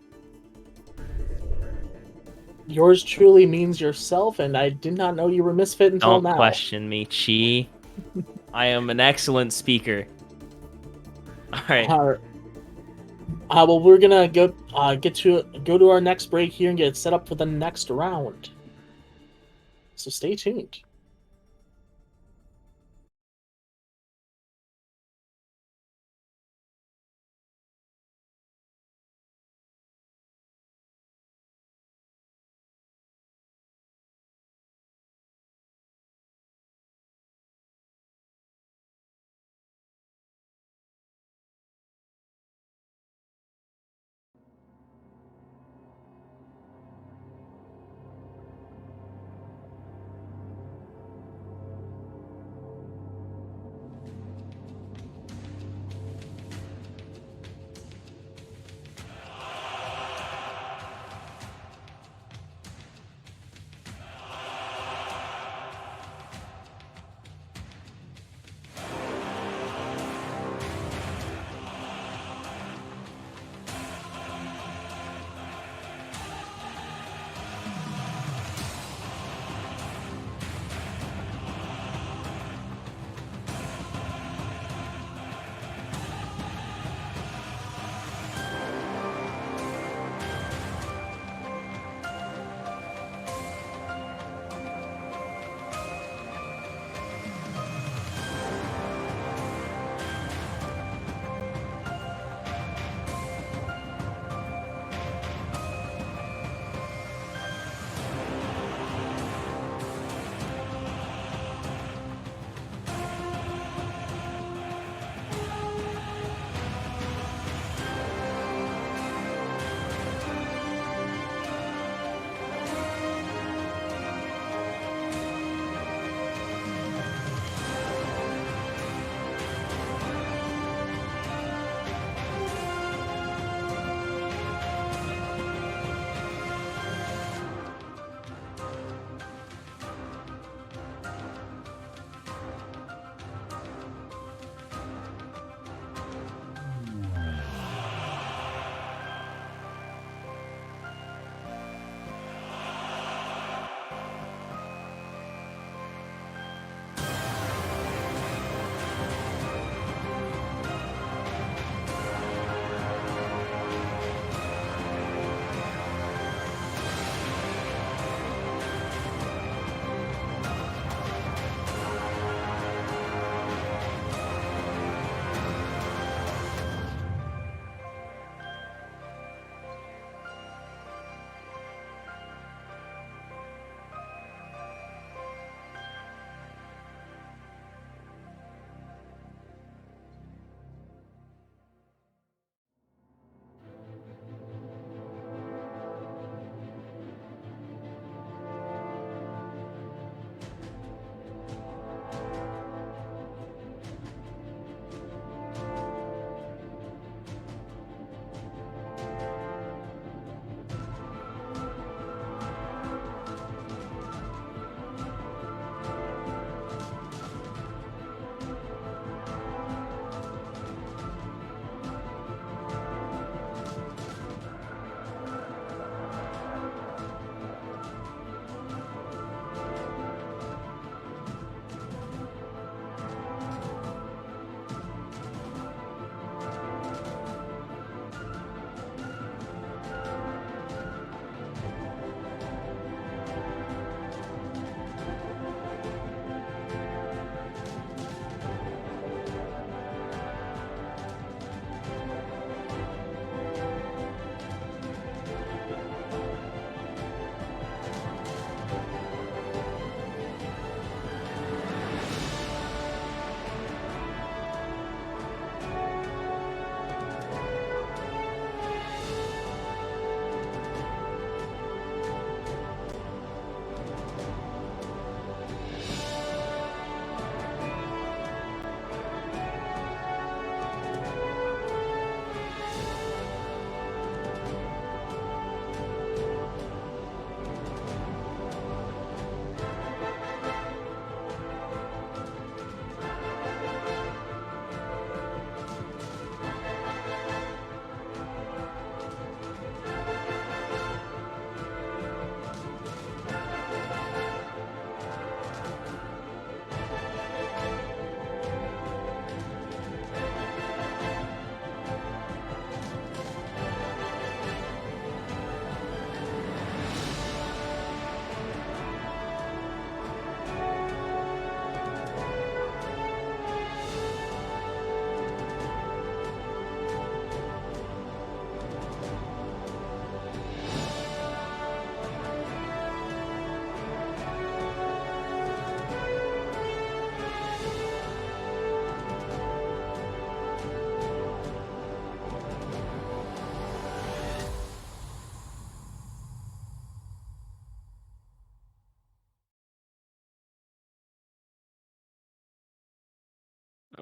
Yours truly means yourself, and I did not know you were Misfit until now. Don't question me, Chi. I am an excellent speaker. All right. Well, we're gonna go to our next break here and get set up for the next round. So stay tuned.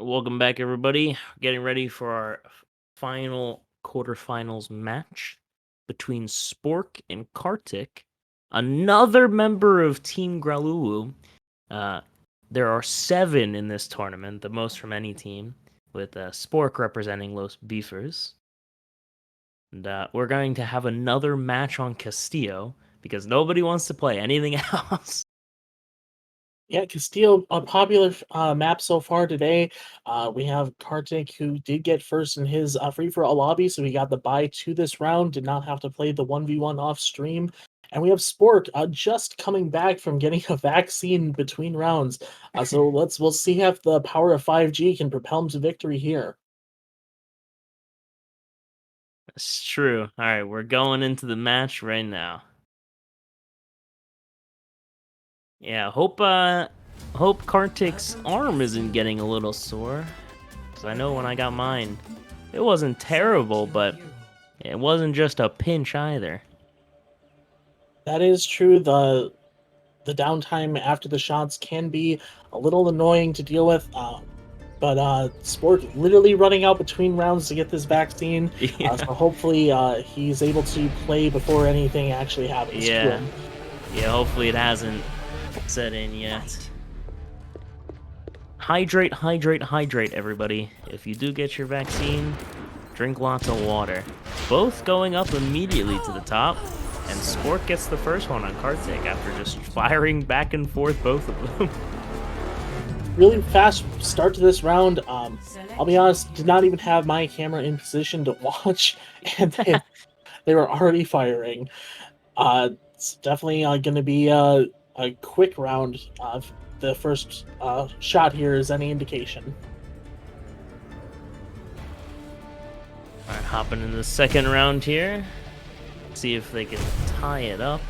Welcome back, everybody. Getting ready for our final quarterfinals match between Spork and Kartik, another member of Team Gralulu. There are 7 in this tournament, the most from any team, with Spork representing Los Beefers. And we're going to have another match on Castillo because nobody wants to play anything else. Yeah, Castillo, a popular map so far today. We have Kartik, who did get first in his free-for-all lobby, so he got the bye to this round, did not have to play the 1v1 off stream. And we have Spork just coming back from getting a vaccine between rounds. So we'll see if the power of 5G can propel him to victory here. It's true. All right, we're going into the match right now. Yeah, hope Kartik's arm isn't getting a little sore. Cause I know when I got mine, it wasn't terrible, but it wasn't just a pinch either. That is true. The downtime after the shots can be a little annoying to deal with. But Spork literally running out between rounds to get this vaccine. Yeah. So hopefully he's able to play before anything actually happens to him. Yeah, hopefully it hasn't set in yet. Hydrate, hydrate, hydrate, everybody. If you do get your vaccine, drink lots of water. Both going up immediately to the top, and Spork gets the first one on Kartik after just firing back and forth both of them. Really fast start to this round. I'll be honest, did not even have my camera in position to watch, and they were already firing. It's definitely going to be a quick round. The first shot here is any indication. Alright, hopping in the second round here. See if they can tie it up.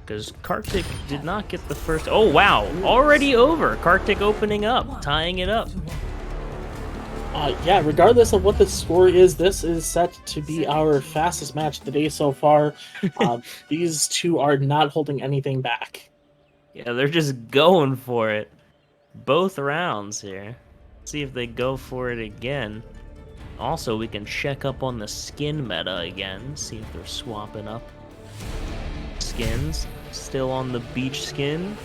Because Kartik did not get the first... Oh, wow! Already over! Kartik opening up, tying it up. Yeah, regardless of what the score is, this is set to be our fastest match of the day so far. These two are not holding anything back. Yeah, they're just going for it. Both rounds here. See if they go for it again. Also, we can check up on the skin meta again. See if they're swapping up skins. Still on the beach skin.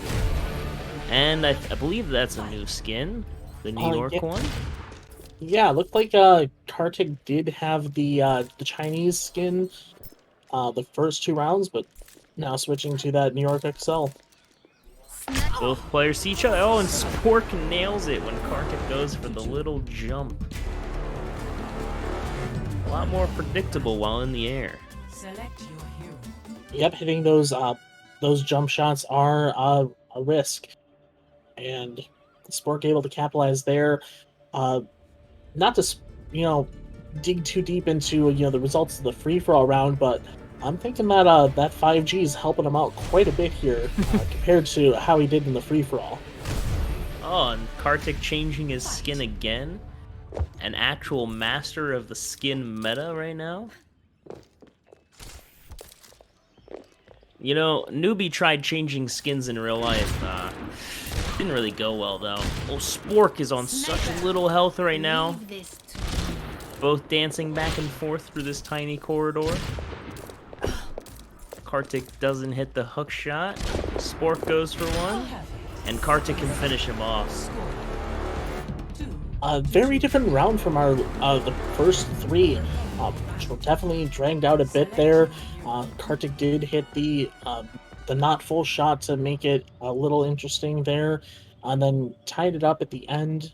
And I believe that's a new skin. The New York one. Yeah, it looked like Kartik did have the Chinese skin the first 2 rounds, but now switching to that New York XL. Both players see each other. Oh, and Spork nails it when Kartik goes for the little jump. A lot more predictable while in the air. Select your hero. Yep, hitting those jump shots are a risk, and Spork able to capitalize there. Not to dig too deep into the results of the free for all round, but I'm thinking that that 5G is helping him out quite a bit here compared to how he did in the free for all. Oh, and Kartik changing his skin again. An actual master of the skin meta right now. You know, Newbie tried changing skins in real life. Didn't really go well, though. Oh, Spork is on such little health right now. Both dancing back and forth through this tiny corridor. Kartik doesn't hit the hook shot. Spork goes for one. And Kartik can finish him off. A very different round from our the first 3, which were definitely dragged out a bit there. Kartik did hit the not full shot to make it a little interesting there, and then tied it up at the end.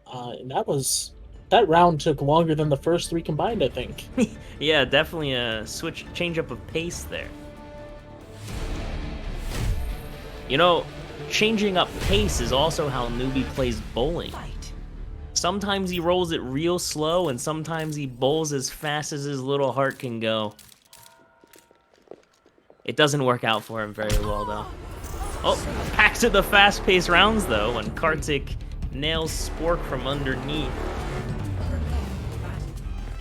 And that round took longer than the first 3 combined, I think. Yeah, definitely a change up of pace there. You know, changing up pace is also how Newbie plays bowling. Sometimes he rolls it real slow, and sometimes he bowls as fast as his little heart can go. It doesn't work out for him very well, though. Oh, back to the fast-paced rounds, though, when Kartik nails Spork from underneath.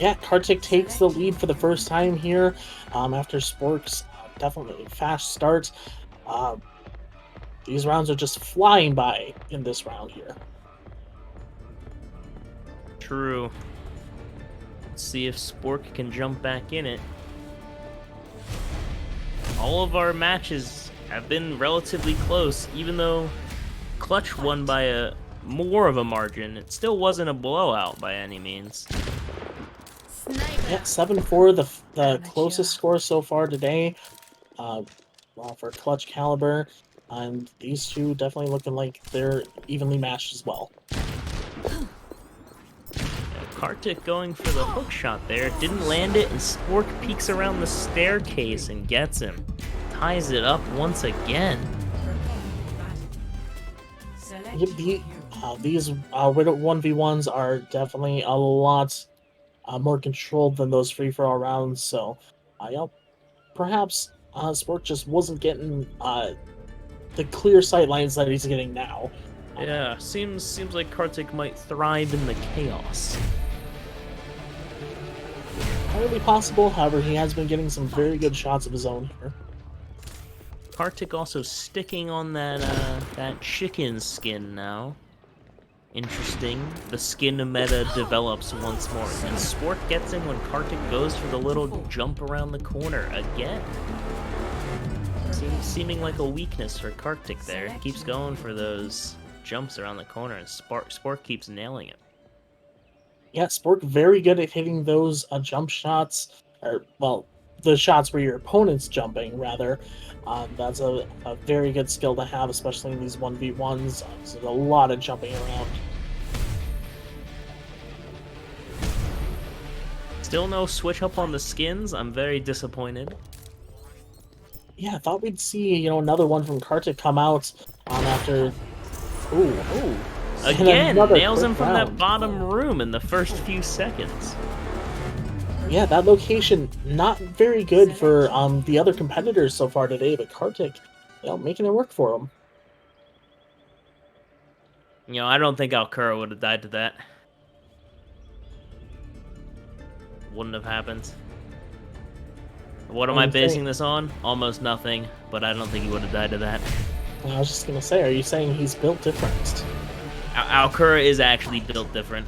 Yeah, Kartik takes the lead for the first time here after Spork's definitely fast start. these rounds are just flying by in this round here. True. Let's see if Spork can jump back in it. All of our matches have been relatively close, even though Clutch won by a more of a margin. It still wasn't a blowout by any means. Yeah, 7-4, the closest score so far today. Well, for Clutch Caliber, and these two definitely looking like they're evenly matched as well. Kartik going for the hook shot there. Didn't land it, and Spork peeks around the staircase and gets him. Ties it up once again. Yep, these 1v1s are definitely a lot more controlled than those free-for-all rounds, so perhaps Spork just wasn't getting the clear sight lines that he's getting now. Yeah, seems like Kartik might thrive in the chaos. Entirely possible, however, he has been getting some very good shots of his own here. Kartik also sticking on that chicken skin now. Interesting. The skin meta develops once more. And Spork gets in when Kartik goes for the little jump around the corner again. Seeming like a weakness for Kartik there. He keeps going for those jumps around the corner, and Spork keeps nailing it. Yeah, Spork very good at hitting those jump shots, or, well, the shots where your opponent's jumping, rather. That's a very good skill to have, especially in these 1v1s. There's a lot of jumping around. Still no switch up on the skins. I'm very disappointed. Yeah, I thought we'd see, another one from Kartik come out after... Ooh. Again, nails him from that round. bottom room in the first few seconds. Yeah, that location not very good for the other competitors so far today, but Kartik, making it work for him. I don't think Alcura would have died to that. Wouldn't have happened. What am I basing this on? Almost nothing, but I don't think he would have died to that. I was just gonna say, are you saying he's built different? Alcura is actually built different.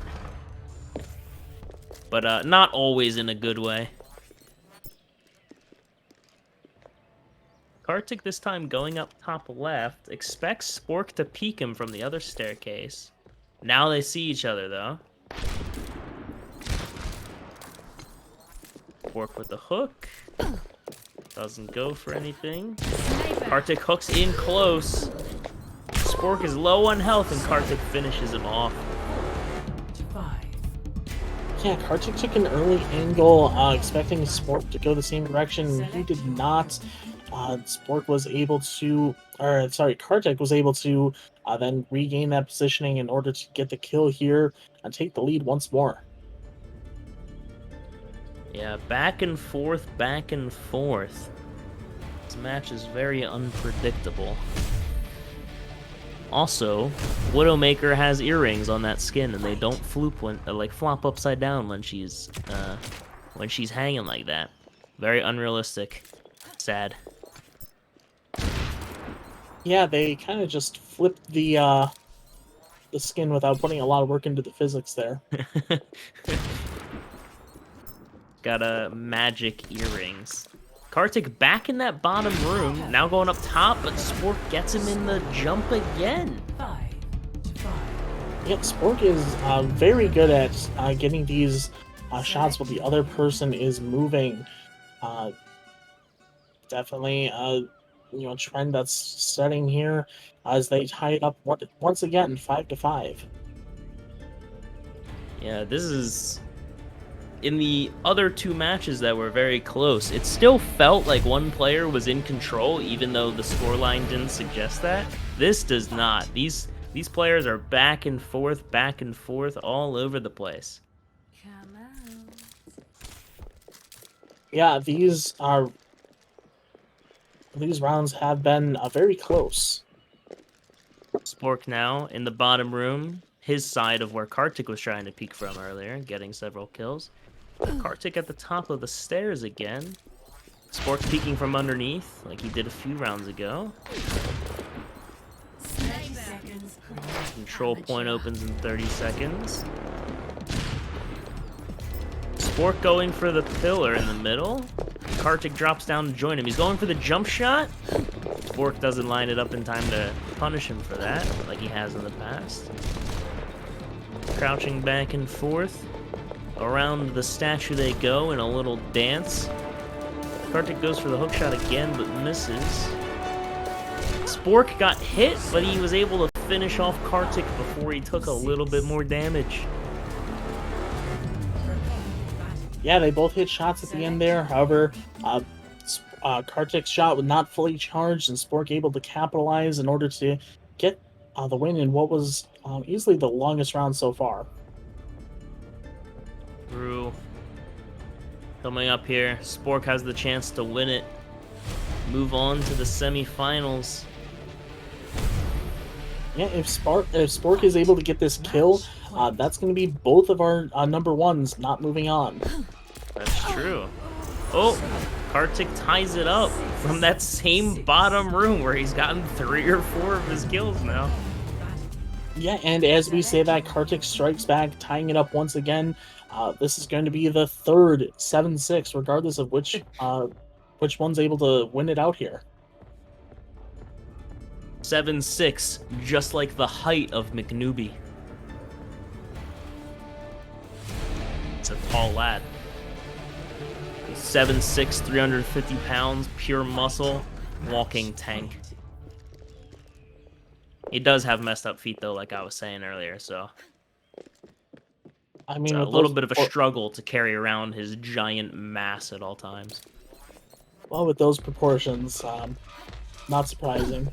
But not always in a good way. Kartik this time going up top left. Expects Spork to peek him from the other staircase. Now they see each other, though. Spork with the hook. Doesn't go for anything. Kartik hooks in close. Spork is low on health, and Kartik finishes him off. Yeah, Kartik took an early angle, expecting Spork to go the same direction. He did not. Kartik was able to then regain that positioning in order to get the kill here and take the lead once more. Yeah, back and forth, back and forth. This match is very unpredictable. Also, Widowmaker has earrings on that skin, and they don't flop upside down when she's hanging like that. Very unrealistic. Sad. Yeah, they kind of just flipped the skin without putting a lot of work into the physics there. Got magic earrings. Kartik back in that bottom room, now going up top, but Spork gets him in the jump again. Yeah, Spork is very good at getting these shots while the other person is moving. Definitely a trend that's setting here as they tie it up once again 5-5. Yeah, this is... In the other two matches that were very close, it still felt like one player was in control, even though the scoreline didn't suggest that. This does not. These players are back and forth, all over the place. Come on. Yeah, these rounds have been very close. Spork now in the bottom room, his side of where Kartik was trying to peek from earlier, getting several kills. Kartik at the top of the stairs again. Spork peeking from underneath, like he did a few rounds ago. seconds remaining. Control point opens in 30 seconds. Spork going for the pillar in the middle. Kartik drops down to join him. He's going for the jump shot. Spork doesn't line it up in time to punish him for that, like he has in the past. Crouching back and forth. Around the statue they go in a little dance. Kartik goes for the hook shot again, but misses. Spork got hit, but he was able to finish off Kartik before he took a little bit more damage. Yeah, they both hit shots at the end there. However, Kartik's shot was not fully charged, and Spork able to capitalize in order to get the win in what was easily the longest round so far. Through. Coming up here, Spork has the chance to win it. Move on to the semifinals. Yeah, if Spork is able to get this kill, that's going to be both of our number ones not moving on. That's true. Oh, Kartik ties it up from that same bottom room where he's gotten 3 or 4 of his kills now. Yeah, and as we say that, Kartik strikes back, tying it up once again. This is going to be the third 7-6, regardless of which one's able to win it out here. 7-6, just like the height of McNooby. It's a tall lad. 7'6", 350 pounds, pure muscle, walking tank. He does have messed up feet though, like I was saying earlier, so I it's mean, a with little those bit of a struggle to carry around his giant mass at all times. Well, with those proportions, not surprising.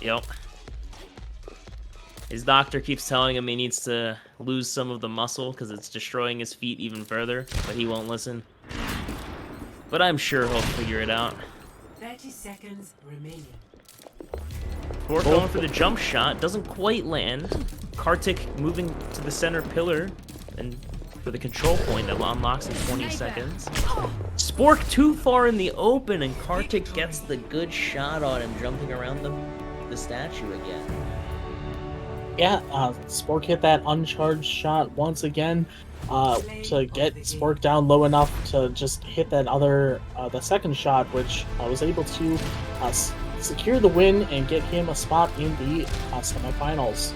Yep. His doctor keeps telling him he needs to lose some of the muscle because it's destroying his feet even further, but he won't listen. But I'm sure he'll figure it out. 30 seconds remaining. Spork going for the jump shot, doesn't quite land. Kartik moving to the center pillar and for the control point that unlocks in 20 seconds. Spork too far in the open and Kartik gets the good shot on him jumping around the statue again. Yeah, Spork hit that uncharged shot once again to get Spork down low enough to just hit that the second shot, which was able to secure the win and get him a spot in the semifinals.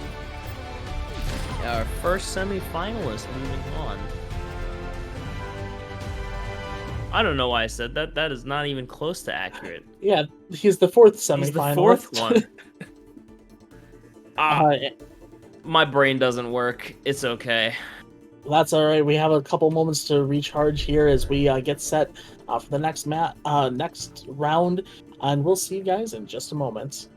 Our first semifinalist moving on. I don't know why I said that. That is not even close to accurate. Yeah, he's the fourth semifinalist. He's the fourth one. My brain doesn't work. It's okay. That's all right. We have a couple moments to recharge here as we get set for the next next round, and we'll see you guys in just a moment.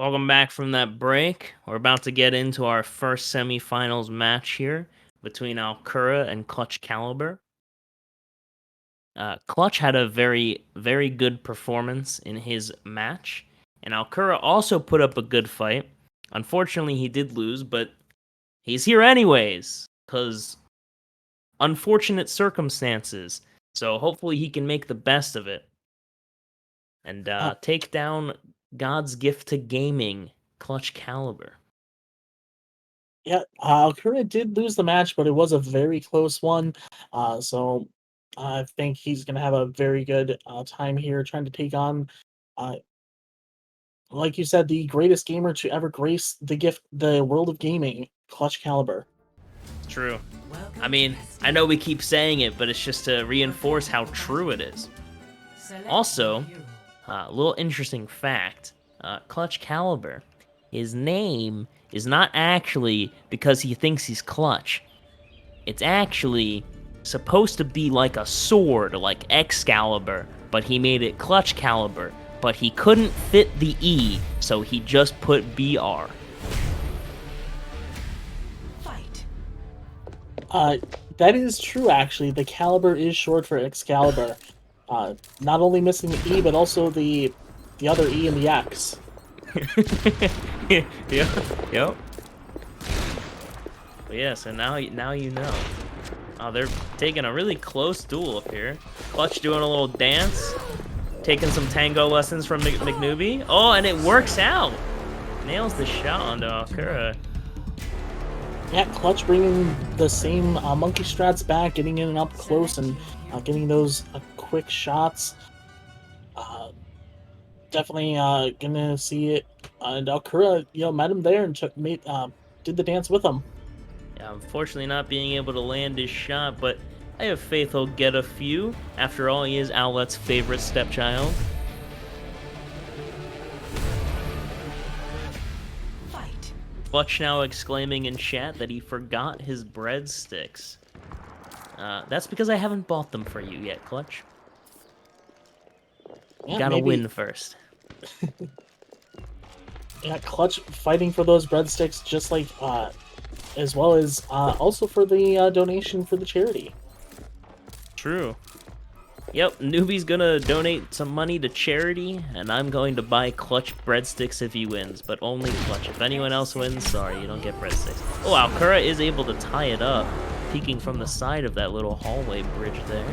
Welcome back from that break. We're about to get into our first semifinals match here between Alcura and Clutch Caliber. Clutch had a very, very good performance in his match, and Alcura also put up a good fight. Unfortunately, he did lose, but he's here anyways, because unfortunate circumstances. So hopefully he can make the best of it and take down God's gift to gaming, Clutch Caliber. Yeah, Alcura did lose the match, but it was a very close one. So I think he's going to have a very good time here trying to take on, uh, like you said, the greatest gamer to ever grace the world of gaming, Clutch Caliber. True. Welcome I mean, to I know we keep saying it, but it's just to reinforce how true it is. Select Also, your hero. a little interesting fact, Clutch Caliber, his name is not actually because he thinks he's Clutch. It's actually supposed to be like a sword, like Excalibur, but he made it Clutch Caliber, but he couldn't fit the E, so he just put BR. Fight. That is true, actually. The caliber is short for Excalibur. Not only missing the E, but also the other E and the X. Yep. But yeah, so now you know. Oh, they're taking a really close duel up here. Clutch doing a little dance, taking some tango lessons from McNewbie. Oh, and it works out. Nails the shot onto Alcura. Yeah, Clutch bringing the same monkey strats back, getting in and up close, and getting those quick shots. Definitely gonna see it. And Alcura, met him there and did the dance with him. Yeah, unfortunately not being able to land his shot, but I have faith he'll get a few. After all, he is Owlet's favorite stepchild. Fight. Clutch now exclaiming in chat that he forgot his breadsticks. That's because I haven't bought them for you yet, Clutch. You Yeah, gotta maybe. win first. Yeah, Clutch fighting for those breadsticks, just like as well as also for the donation for the charity. True. Yep, Newbie's gonna donate some money to charity, and I'm going to buy Clutch breadsticks if he wins, but only Clutch. If anyone else wins, sorry, you don't get breadsticks. Oh, Alcura is able to tie it up, peeking from the side of that little hallway bridge there.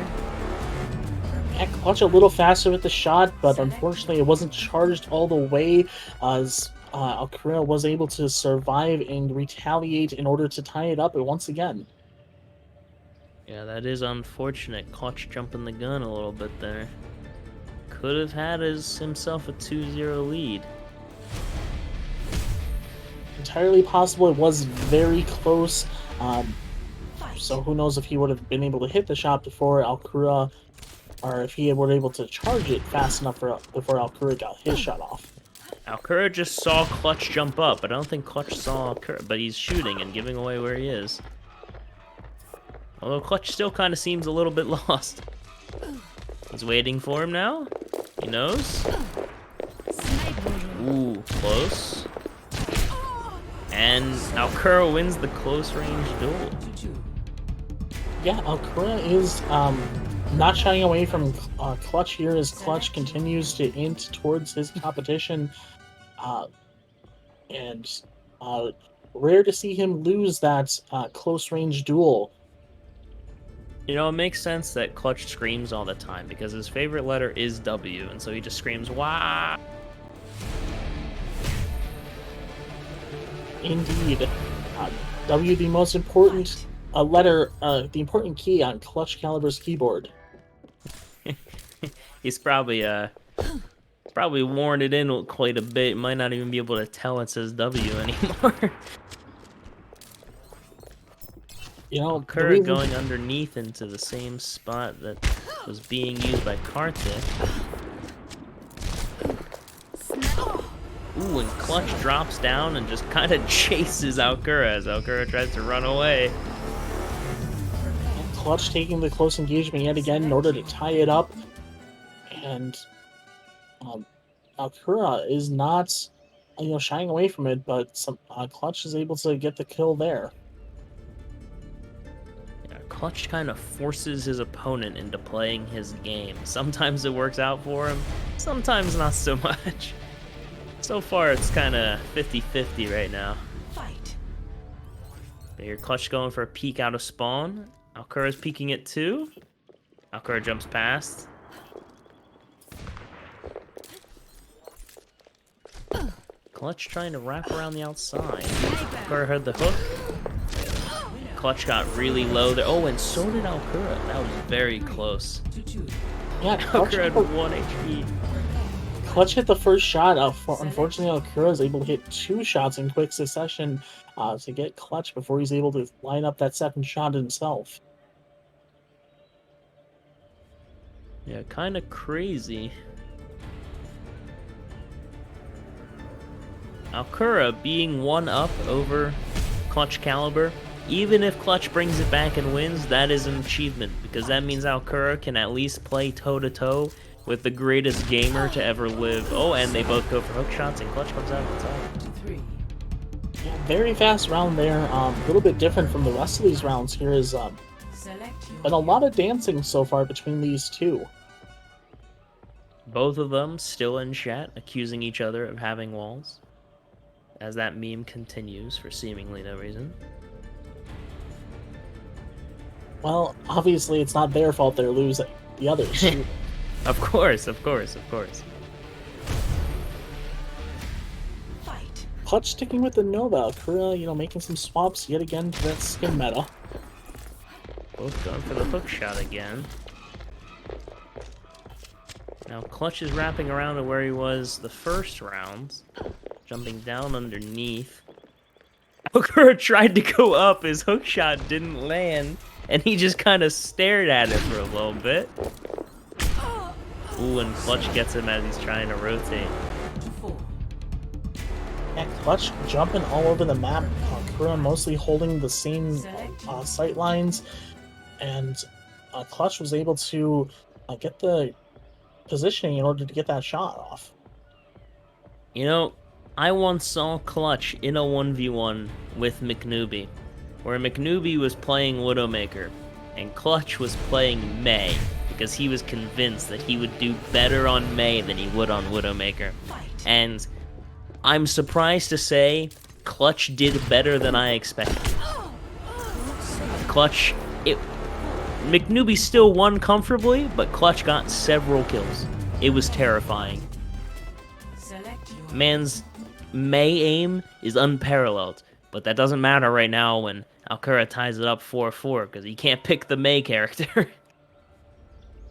Yeah, Clutch a little faster with the shot, but unfortunately it wasn't charged all the way, as Alcura was able to survive and retaliate in order to tie it up once again. Yeah, that is unfortunate. Clutch jumping the gun a little bit there. Could have had himself a 2-0 lead. Entirely possible. It was very close. Fight. So who knows if he would have been able to hit the shot before Alcura, or if he were able to charge it fast enough before Alcura got his shot off. Alcura just saw Clutch jump up, but I don't think Clutch saw Alcura, but he's shooting and giving away where he is. Although Clutch still kind of seems a little bit lost. He's waiting for him now. He knows. Ooh, close. And Alcura wins the close range duel. Yeah, Alcura is not shying away from Clutch here as Clutch continues to int towards his competition. And rare to see him lose that close range duel. You know, it makes sense that Clutch screams all the time because his favorite letter is W, and so he just screams, "Wah!" Indeed. W, the most important letter, the important key on Clutch Caliber's keyboard. He's probably worn it in quite a bit. Might not even be able to tell it says W anymore. You know, Alcura going underneath into the same spot that was being used by Karthik. Ooh, and Clutch drops down and just kind of chases Alcura as Alcura tries to run away. Clutch taking the close engagement yet again in order to tie it up. And Alcura is not shying away from it, but Clutch is able to get the kill there. Yeah, Clutch kind of forces his opponent into playing his game. Sometimes it works out for him, sometimes not so much. So far, it's kind of 50-50 right now. Fight. Here, Clutch going for a peek out of spawn. Alcura's peeking it too. Alcura jumps past. Clutch trying to wrap around the outside. Alcura heard the hook. Clutch got really low there. Oh, and so did Alcura. That was very close. Yeah, Clutch Alcura hit, had 1 HP. Clutch hit the first shot. Unfortunately, Alcura is able to hit 2 shots in quick succession to get Clutch before he's able to line up that second shot himself. Yeah, kind of crazy. Alcura being 1-up over Clutch Caliber. Even if Clutch brings it back and wins, that is an achievement, because that means Alcura can at least play toe-to-toe with the greatest gamer to ever live. Oh, and they both go for hook shots, and Clutch comes out on top. 3. Yeah, very fast round there. A little bit different from the rest of these rounds here. Is Select your been a lot of dancing so far between these two. Both of them still in chat, accusing each other of having walls, as that meme continues for seemingly no reason. Well, obviously it's not their fault they're losing. The others. Of course, of course, of course. fight. Clutch sticking with the Nova. Alcura, making some swaps yet again to that skin meta. Both going for the hook shot again. Now Clutch is wrapping around to where he was the first round, jumping down underneath. Alcura tried to go up, his hook shot didn't land, and he just kind of stared at it for a little bit. Ooh, and Clutch gets him as he's trying to rotate. 4. Yeah, Clutch jumping all over the map. Alcura mostly holding the same sight lines, and Clutch was able to get the positioning in order to get that shot off. I once saw Clutch in a 1v1 with McNoobie, where McNoobie was playing Widowmaker, and Clutch was playing Mei, because he was convinced that he would do better on Mei than he would on Widowmaker. And I'm surprised to say, Clutch did better than I expected. McNoobie still won comfortably, but Clutch got several kills. It was terrifying. Select your Man's Mei aim is unparalleled, but that doesn't matter right now when Alcura ties it up 4-4, because he can't pick the Mei character.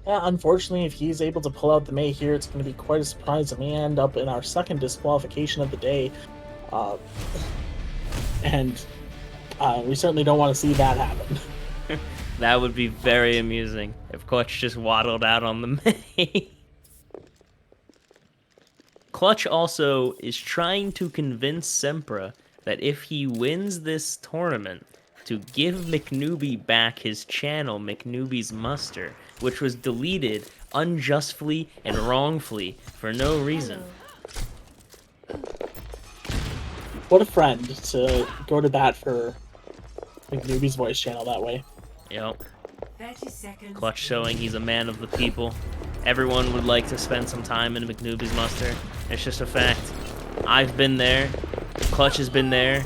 Yeah, unfortunately, if he's able to pull out the Mei here, it's going to be quite a surprise. It may end up in our second disqualification of the day. And we certainly don't want to see that happen. That would be very amusing if Clutch just waddled out on the Mei. Clutch also is trying to convince Sempra that if he wins this tournament, to give McNoobie back his channel, McNoobie's Muster, which was deleted unjustly and wrongfully for no reason. What a friend to go to bat for McNoobie's voice channel that way. Yep. 30 seconds. Clutch showing he's a man of the people. Everyone would like to spend some time in McNoobie's Muster. It's just a fact. I've been there. Clutch has been there.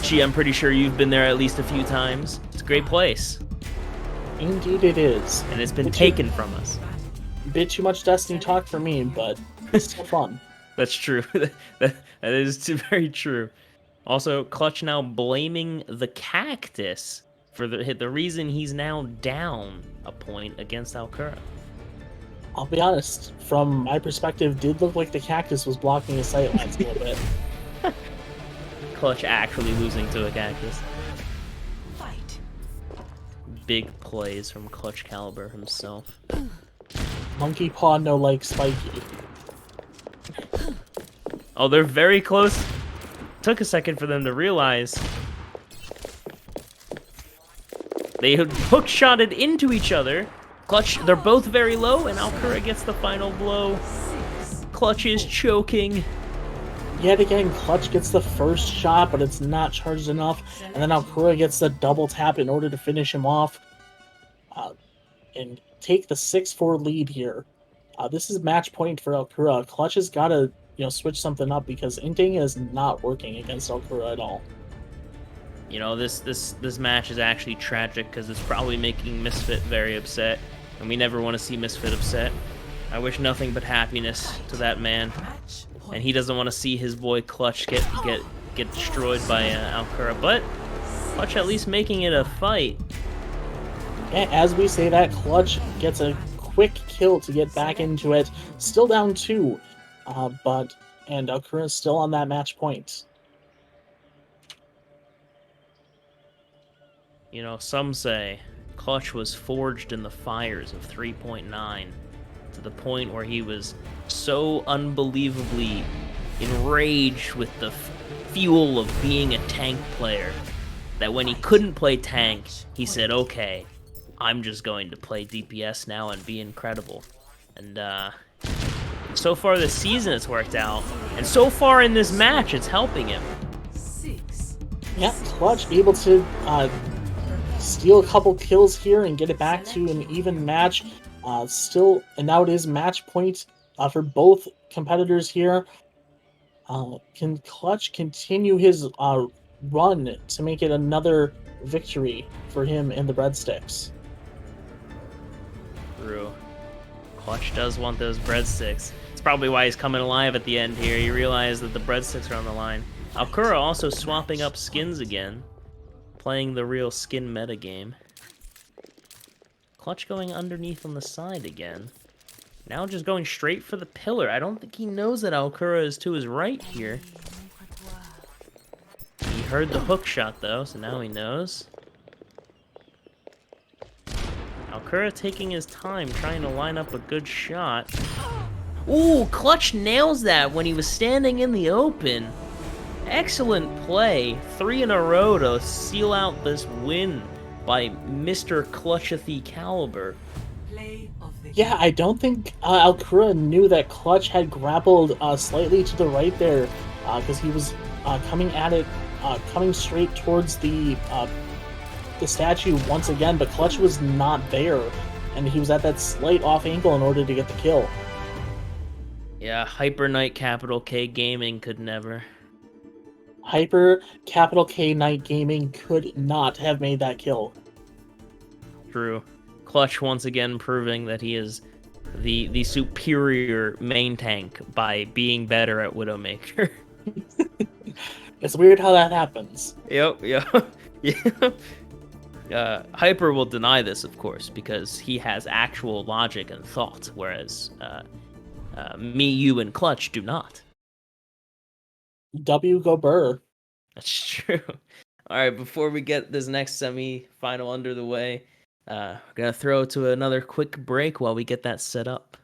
Gee, I'm pretty sure you've been there at least a few times. It's a great place. Indeed it is. And it's been taken from us. A bit too much Destiny talk for me, but it's still fun. That's true. that is very true. Also, Clutch now blaming the cactus for the reason he's now down a point against Alcura. I'll be honest, from my perspective, did look like the cactus was blocking his sightlines a little bit. Clutch actually losing to a cactus. Fight. Big plays from Clutch Caliber himself. Monkey paw no like spiky. Oh, they're very close. Took a second for them to realize. They hook-shotted into each other. Clutch, they're both very low, and Alcura gets the final blow. Clutch is choking. Yet again, Clutch gets the first shot, but it's not charged enough. And then Alcura gets the double tap in order to finish him off and take the 6-4 lead here. This is match point for Alcura. Clutch has got to switch something up because inting is not working against Alcura at all. You know, this match is actually tragic because it's probably making Misfit very upset, and we never want to see Misfit upset. I wish nothing but happiness to that man, and he doesn't want to see his boy Clutch get destroyed by Alcura. But Clutch at least making it a fight. Yeah, as we say that, Clutch gets a quick kill to get back into it. Still down 2, and Alcura is still on that match point. You know, some say Clutch was forged in the fires of 3.9 to the point where he was so unbelievably enraged with the fuel of being a tank player that when he couldn't play tank, he said, okay, I'm just going to play DPS now and be incredible. And so far this season it's worked out, and so far in this match it's helping him. Yeah, Clutch able to steal a couple kills here and get it back to an even match. And now it is match point for both competitors here. Can Clutch continue his run to make it another victory for him and the Breadsticks? True. Clutch does want those breadsticks. It's probably why he's coming alive at the end here. He realized that the breadsticks are on the line. Alcura also swapping up skins again, playing the real skin meta game. Clutch going underneath on the side again. Now just going straight for the pillar. I don't think he knows that Alcura is to his right here. He heard the hook shot though, so now he knows. Alcura taking his time, trying to line up a good shot. Ooh, Clutch nails that when he was standing in the open. Excellent play. 3 in a row to seal out this win by Mr. Clutchathy Caliber. Yeah, I don't think Alcura knew that Clutch had grappled slightly to the right there because he was coming at it, coming straight towards the statue once again, but Clutch was not there, and he was at that slight off angle in order to get the kill. Yeah, Hyper Knight Capital K Gaming could never. Hyper Capital K Knight Gaming could not have made that kill. True. Clutch once again proving that he is the superior main tank by being better at Widowmaker. It's weird how that happens. Yep. Hyper will deny this, of course, because he has actual logic and thought, whereas me, you, and Clutch do not. W go Burr. That's true. All right, before we get this next semi-final under the way, we're going to throw to another quick break while we get that set up.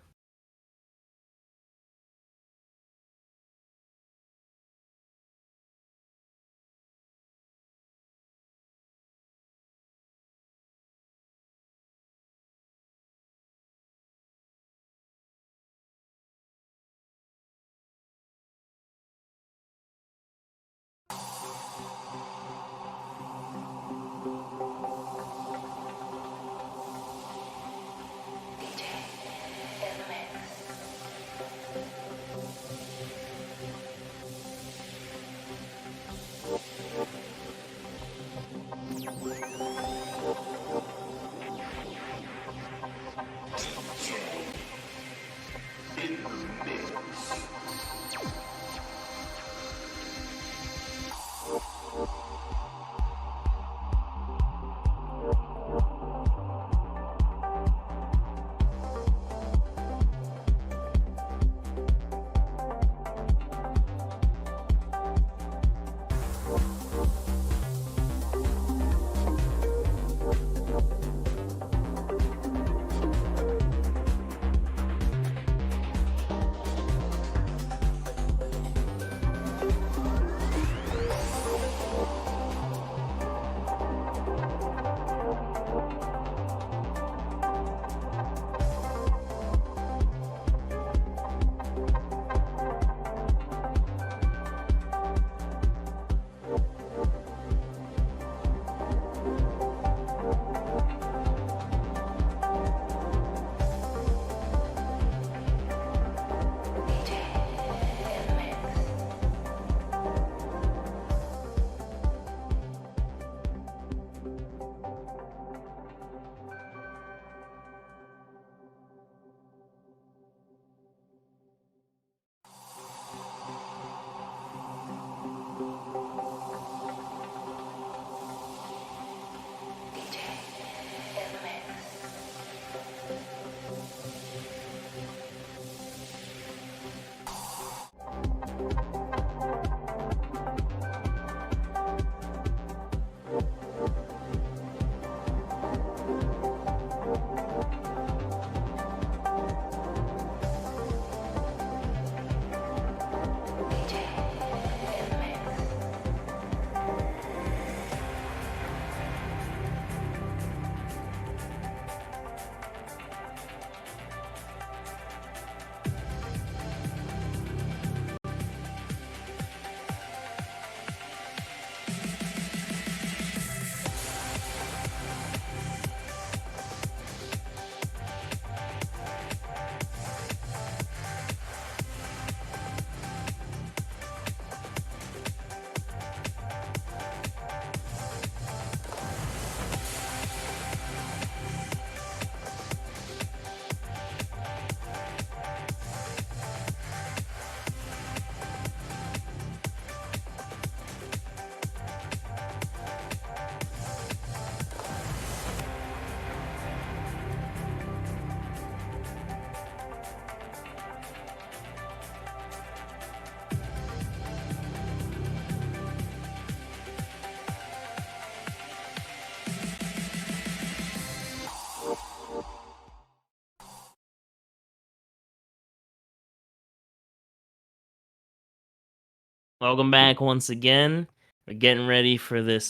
Welcome back once again. We're getting ready for this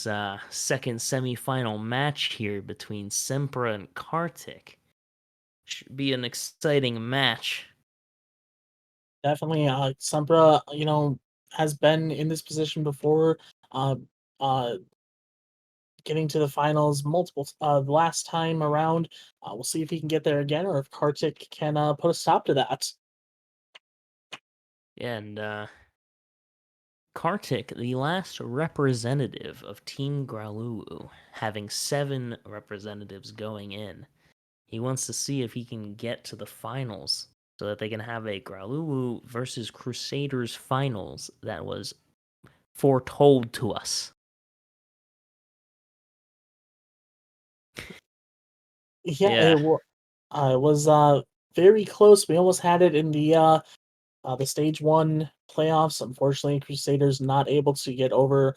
second semifinal match here between Sempra and Kartik. Should be an exciting match. Definitely, Sempra, has been in this position before, uh, uh, getting to the finals multiple the last time around. We'll see if he can get there again, or if Kartik can put a stop to that. Yeah, and Kartik, the last representative of Team Gralulu, having 7 representatives going in. He wants to see if he can get to the finals so that they can have a Gralulu versus Crusaders finals that was foretold to us. Yeah, Yeah. it was very close. We almost had it in the stage 1 playoffs. Unfortunately, Crusaders not able to get over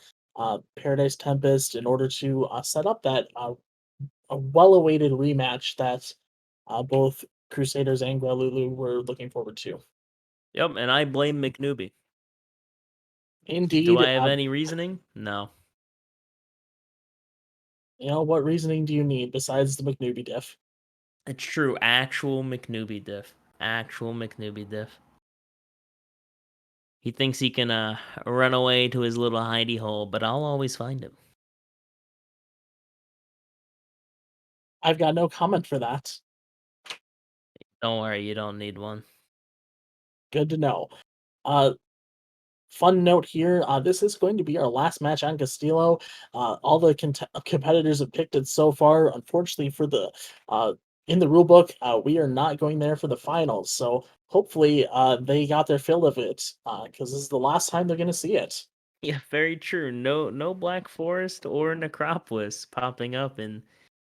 Paradise Tempest in order to set up that a well-awaited rematch that both Crusaders and Gualulu were looking forward to. Yep, and I blame McNewby. Do Indeed, I have any reasoning? No. what reasoning do you need besides the McNewby diff? It's true. Actual McNewby diff. Actual McNewby diff. He thinks he can run away to his little hidey hole, but I'll always find him. I've got no comment for that. Don't worry, you don't need one. Good to know. Uh, Fun note here, this is going to be our last match on Castillo. All the competitors have picked it so far. Unfortunately, for the in the rule book, we are not going there for the finals. So hopefully, they got their fill of it because this is the last time they're going to see it. Yeah, very true. No Black Forest or Necropolis popping up in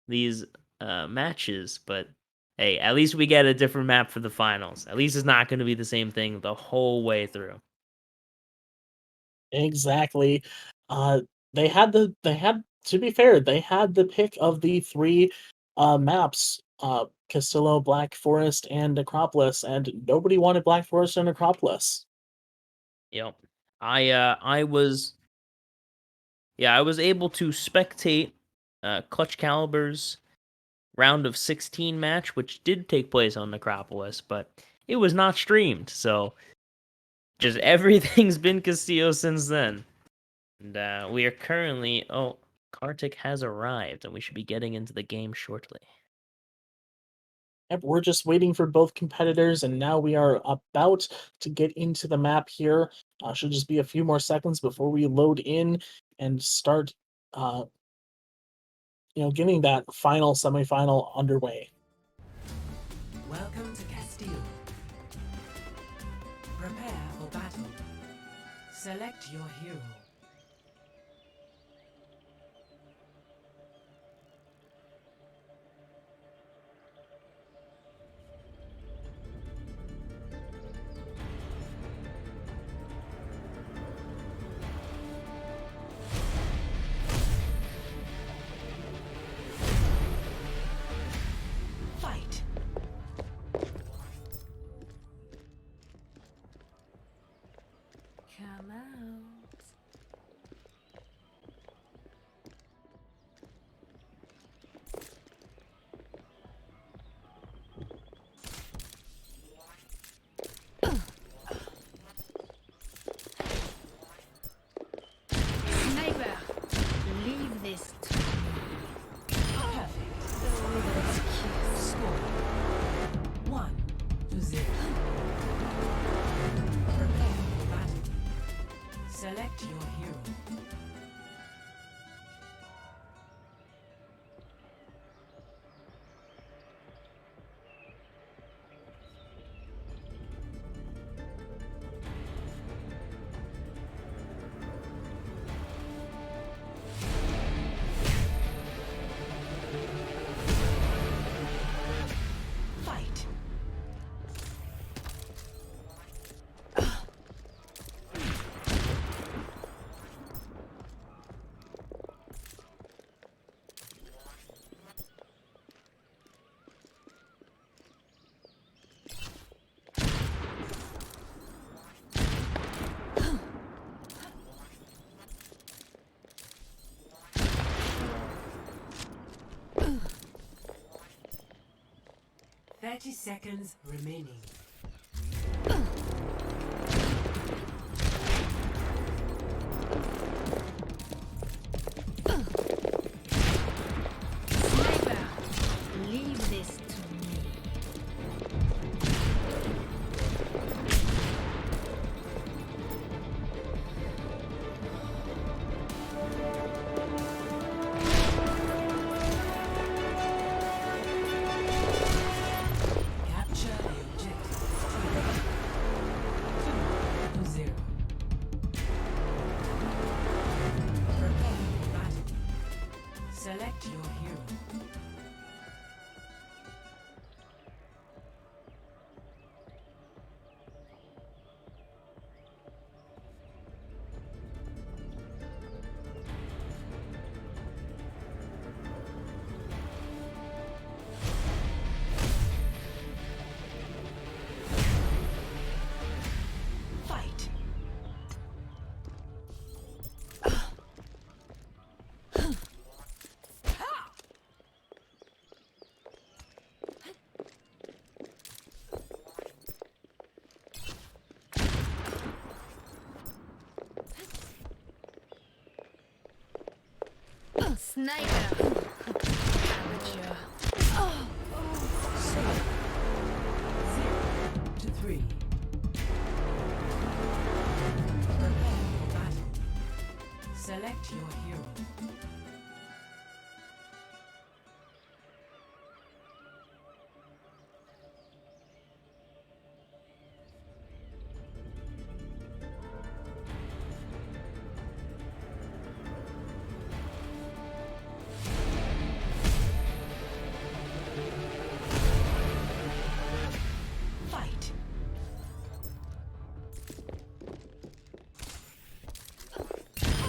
these matches, but hey, at least we get a different map for the finals. At least it's not going to be the same thing the whole way through. Exactly. Uh, they had to be fair, they had the pick of the 3 maps, Castillo, Black Forest, and Necropolis, and nobody wanted Black Forest or Necropolis. Yep. I was I was able to spectate Clutch Caliber's round of 16 match, which did take place on Necropolis, but it was not streamed, so just everything's been Castillo since then. And we are currently... Oh, Kartik has arrived, and we should be getting into the game shortly. Yep, we're just waiting for both competitors, and now we are about to get into the map here. Should just be a few more seconds before we load in and start, uh, getting that final semifinal underway. Welcome to Castile. Prepare for battle. Select your hero. Fight. Come out. Sniper, leave this to me. Perfect. Score 1-0. Prepare for battle. Select 30 seconds remaining. Sniper, leave this to me. Capture the objective. 2-0. Prepare for battle. Select your hero. Fight. Sniper. Amateur. 0-3. Prepare for battle. Select your hero. Fight.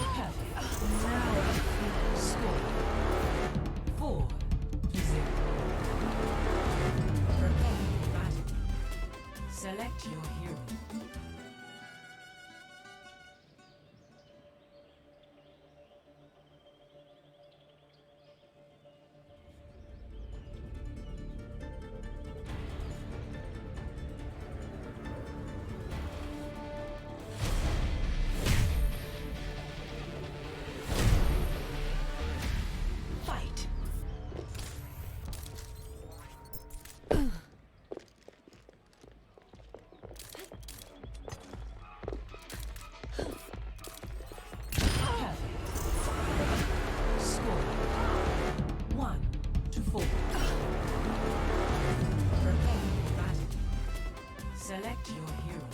Perfect. Now I feel Score 4-0. Prepare for battle. Select your hero. Fight. Perfect. Score 1-4. Prepare for battle. Select your hero.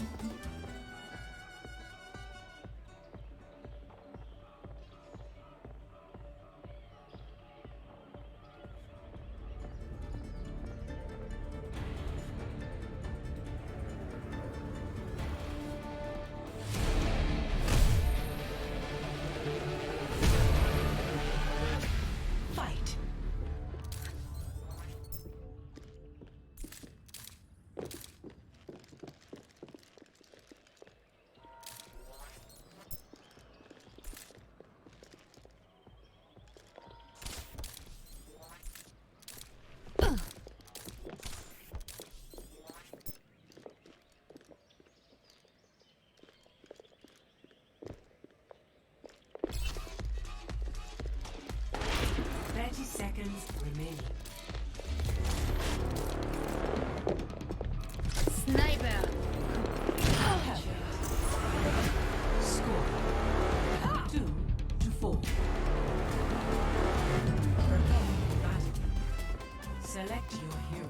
Fight. Seconds remaining. Sniper. Perfect. Score 2-4. Prepare for battle. Select your hero.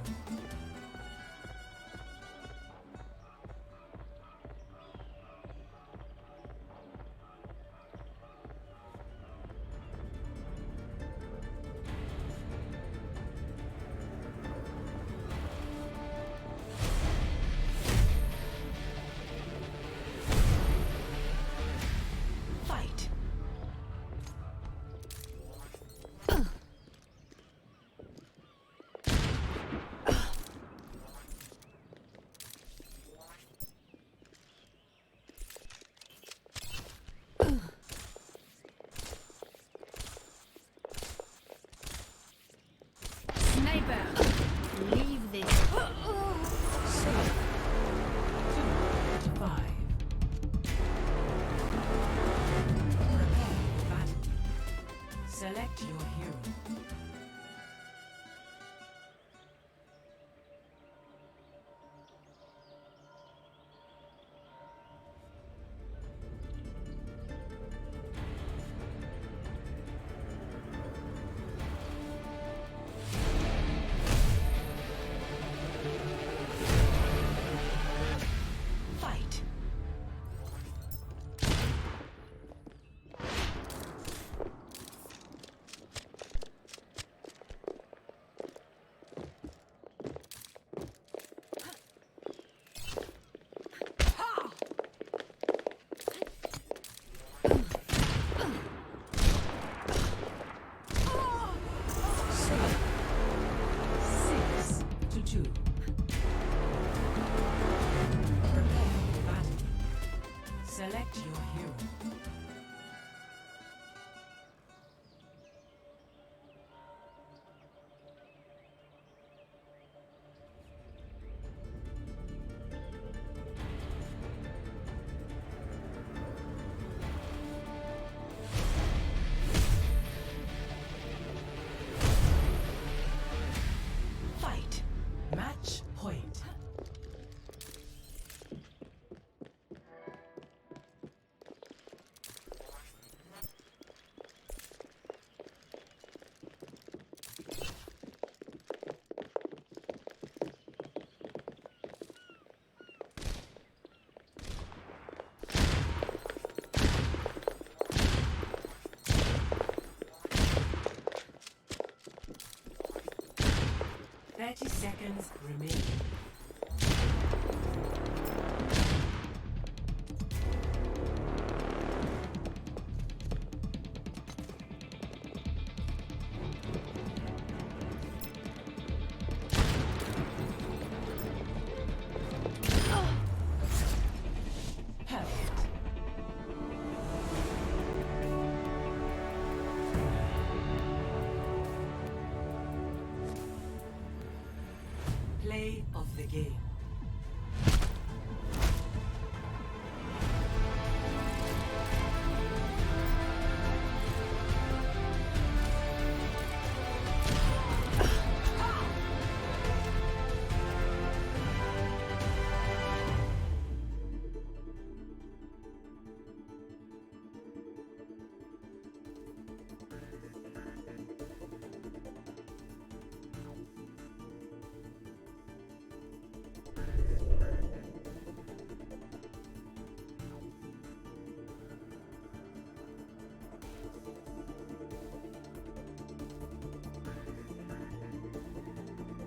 Select your hero. Fight. Match point. 30 seconds remaining. Perfect. Play of the game.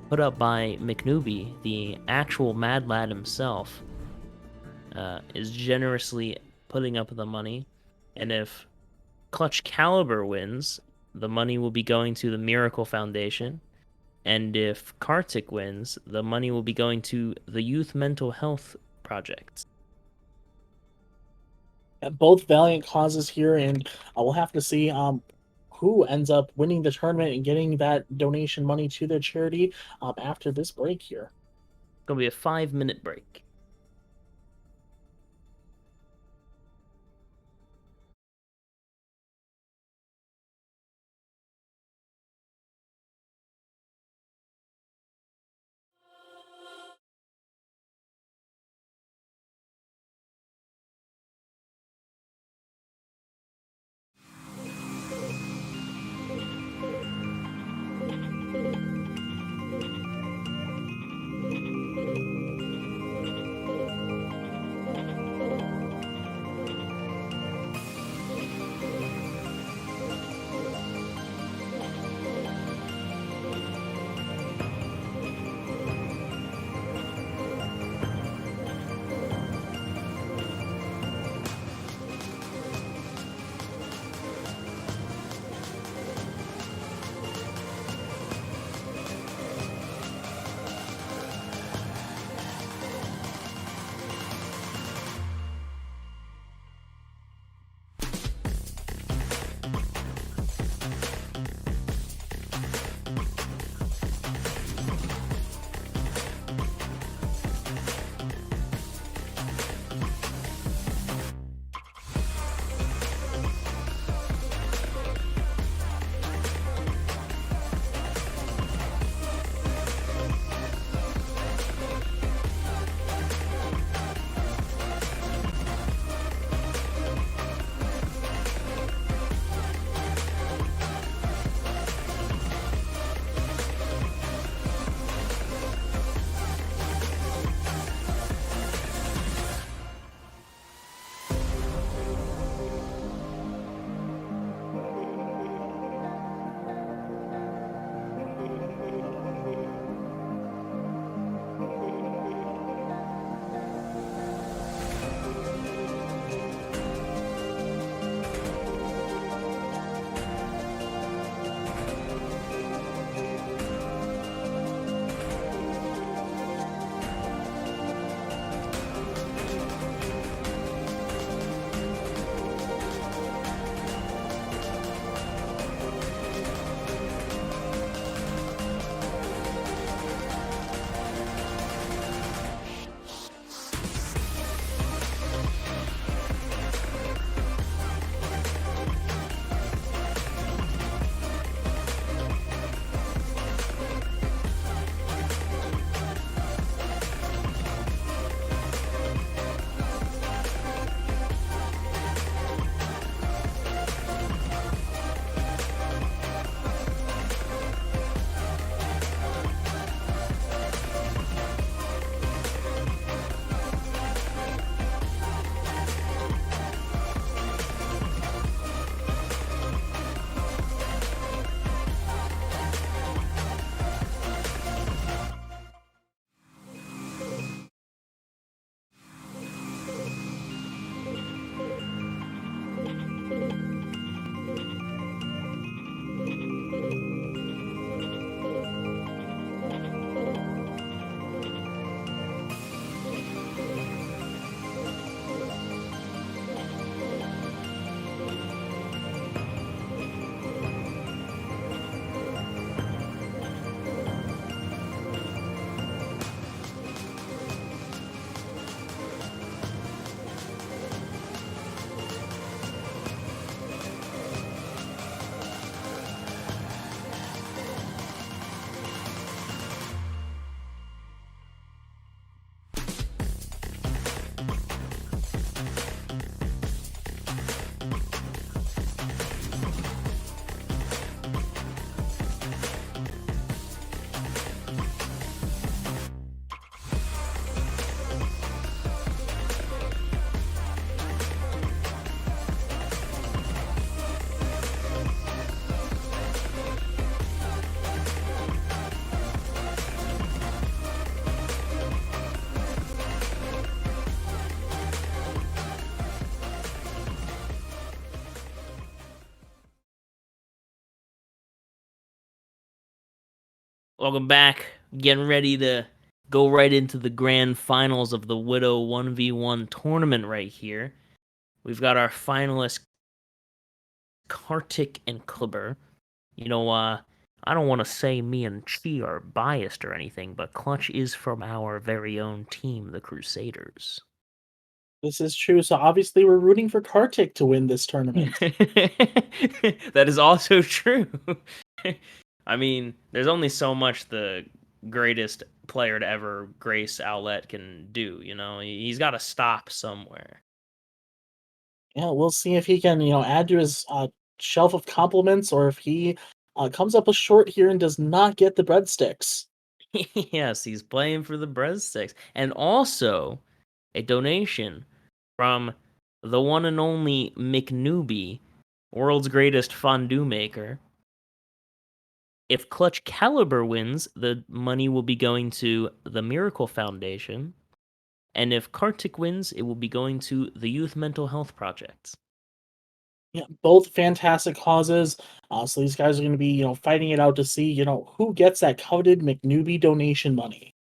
Put up by McNooby, the actual Mad Lad himself, is generously putting up the money, and if Clutch Caliber wins, the money will be going to the Miracle Foundation, and if Kartik wins, the money will be going to the Youth Mental Health Project. Both valiant causes here, and we'll have to see who ends up winning the tournament and getting that donation money to their charity after this break here. It's going to be a 5-minute break. Welcome back. Getting ready to go right into the grand finals of the Widow 1v1 tournament right here. We've got our finalists, Kartik and Kluber. I don't want to say me and Chi are biased or anything, but Clutch is from our very own team, the Crusaders. This is true. So obviously we're rooting for Kartik to win this tournament. That is also true. I mean, there's only so much the greatest player to ever grace Owlet can do, He's got to stop somewhere. Yeah, we'll see if he can, add to his shelf of compliments, or if he comes up a short here and does not get the breadsticks. Yes, he's playing for the breadsticks. And also, a donation from the one and only McNewbie, world's greatest fondue maker. If Clutch Caliber wins, the money will be going to the Miracle Foundation. And if Kartik wins, it will be going to the Youth Mental Health Project. Yeah, both fantastic causes. So these guys are going to be, fighting it out to see, who gets that coveted McNewbie donation money.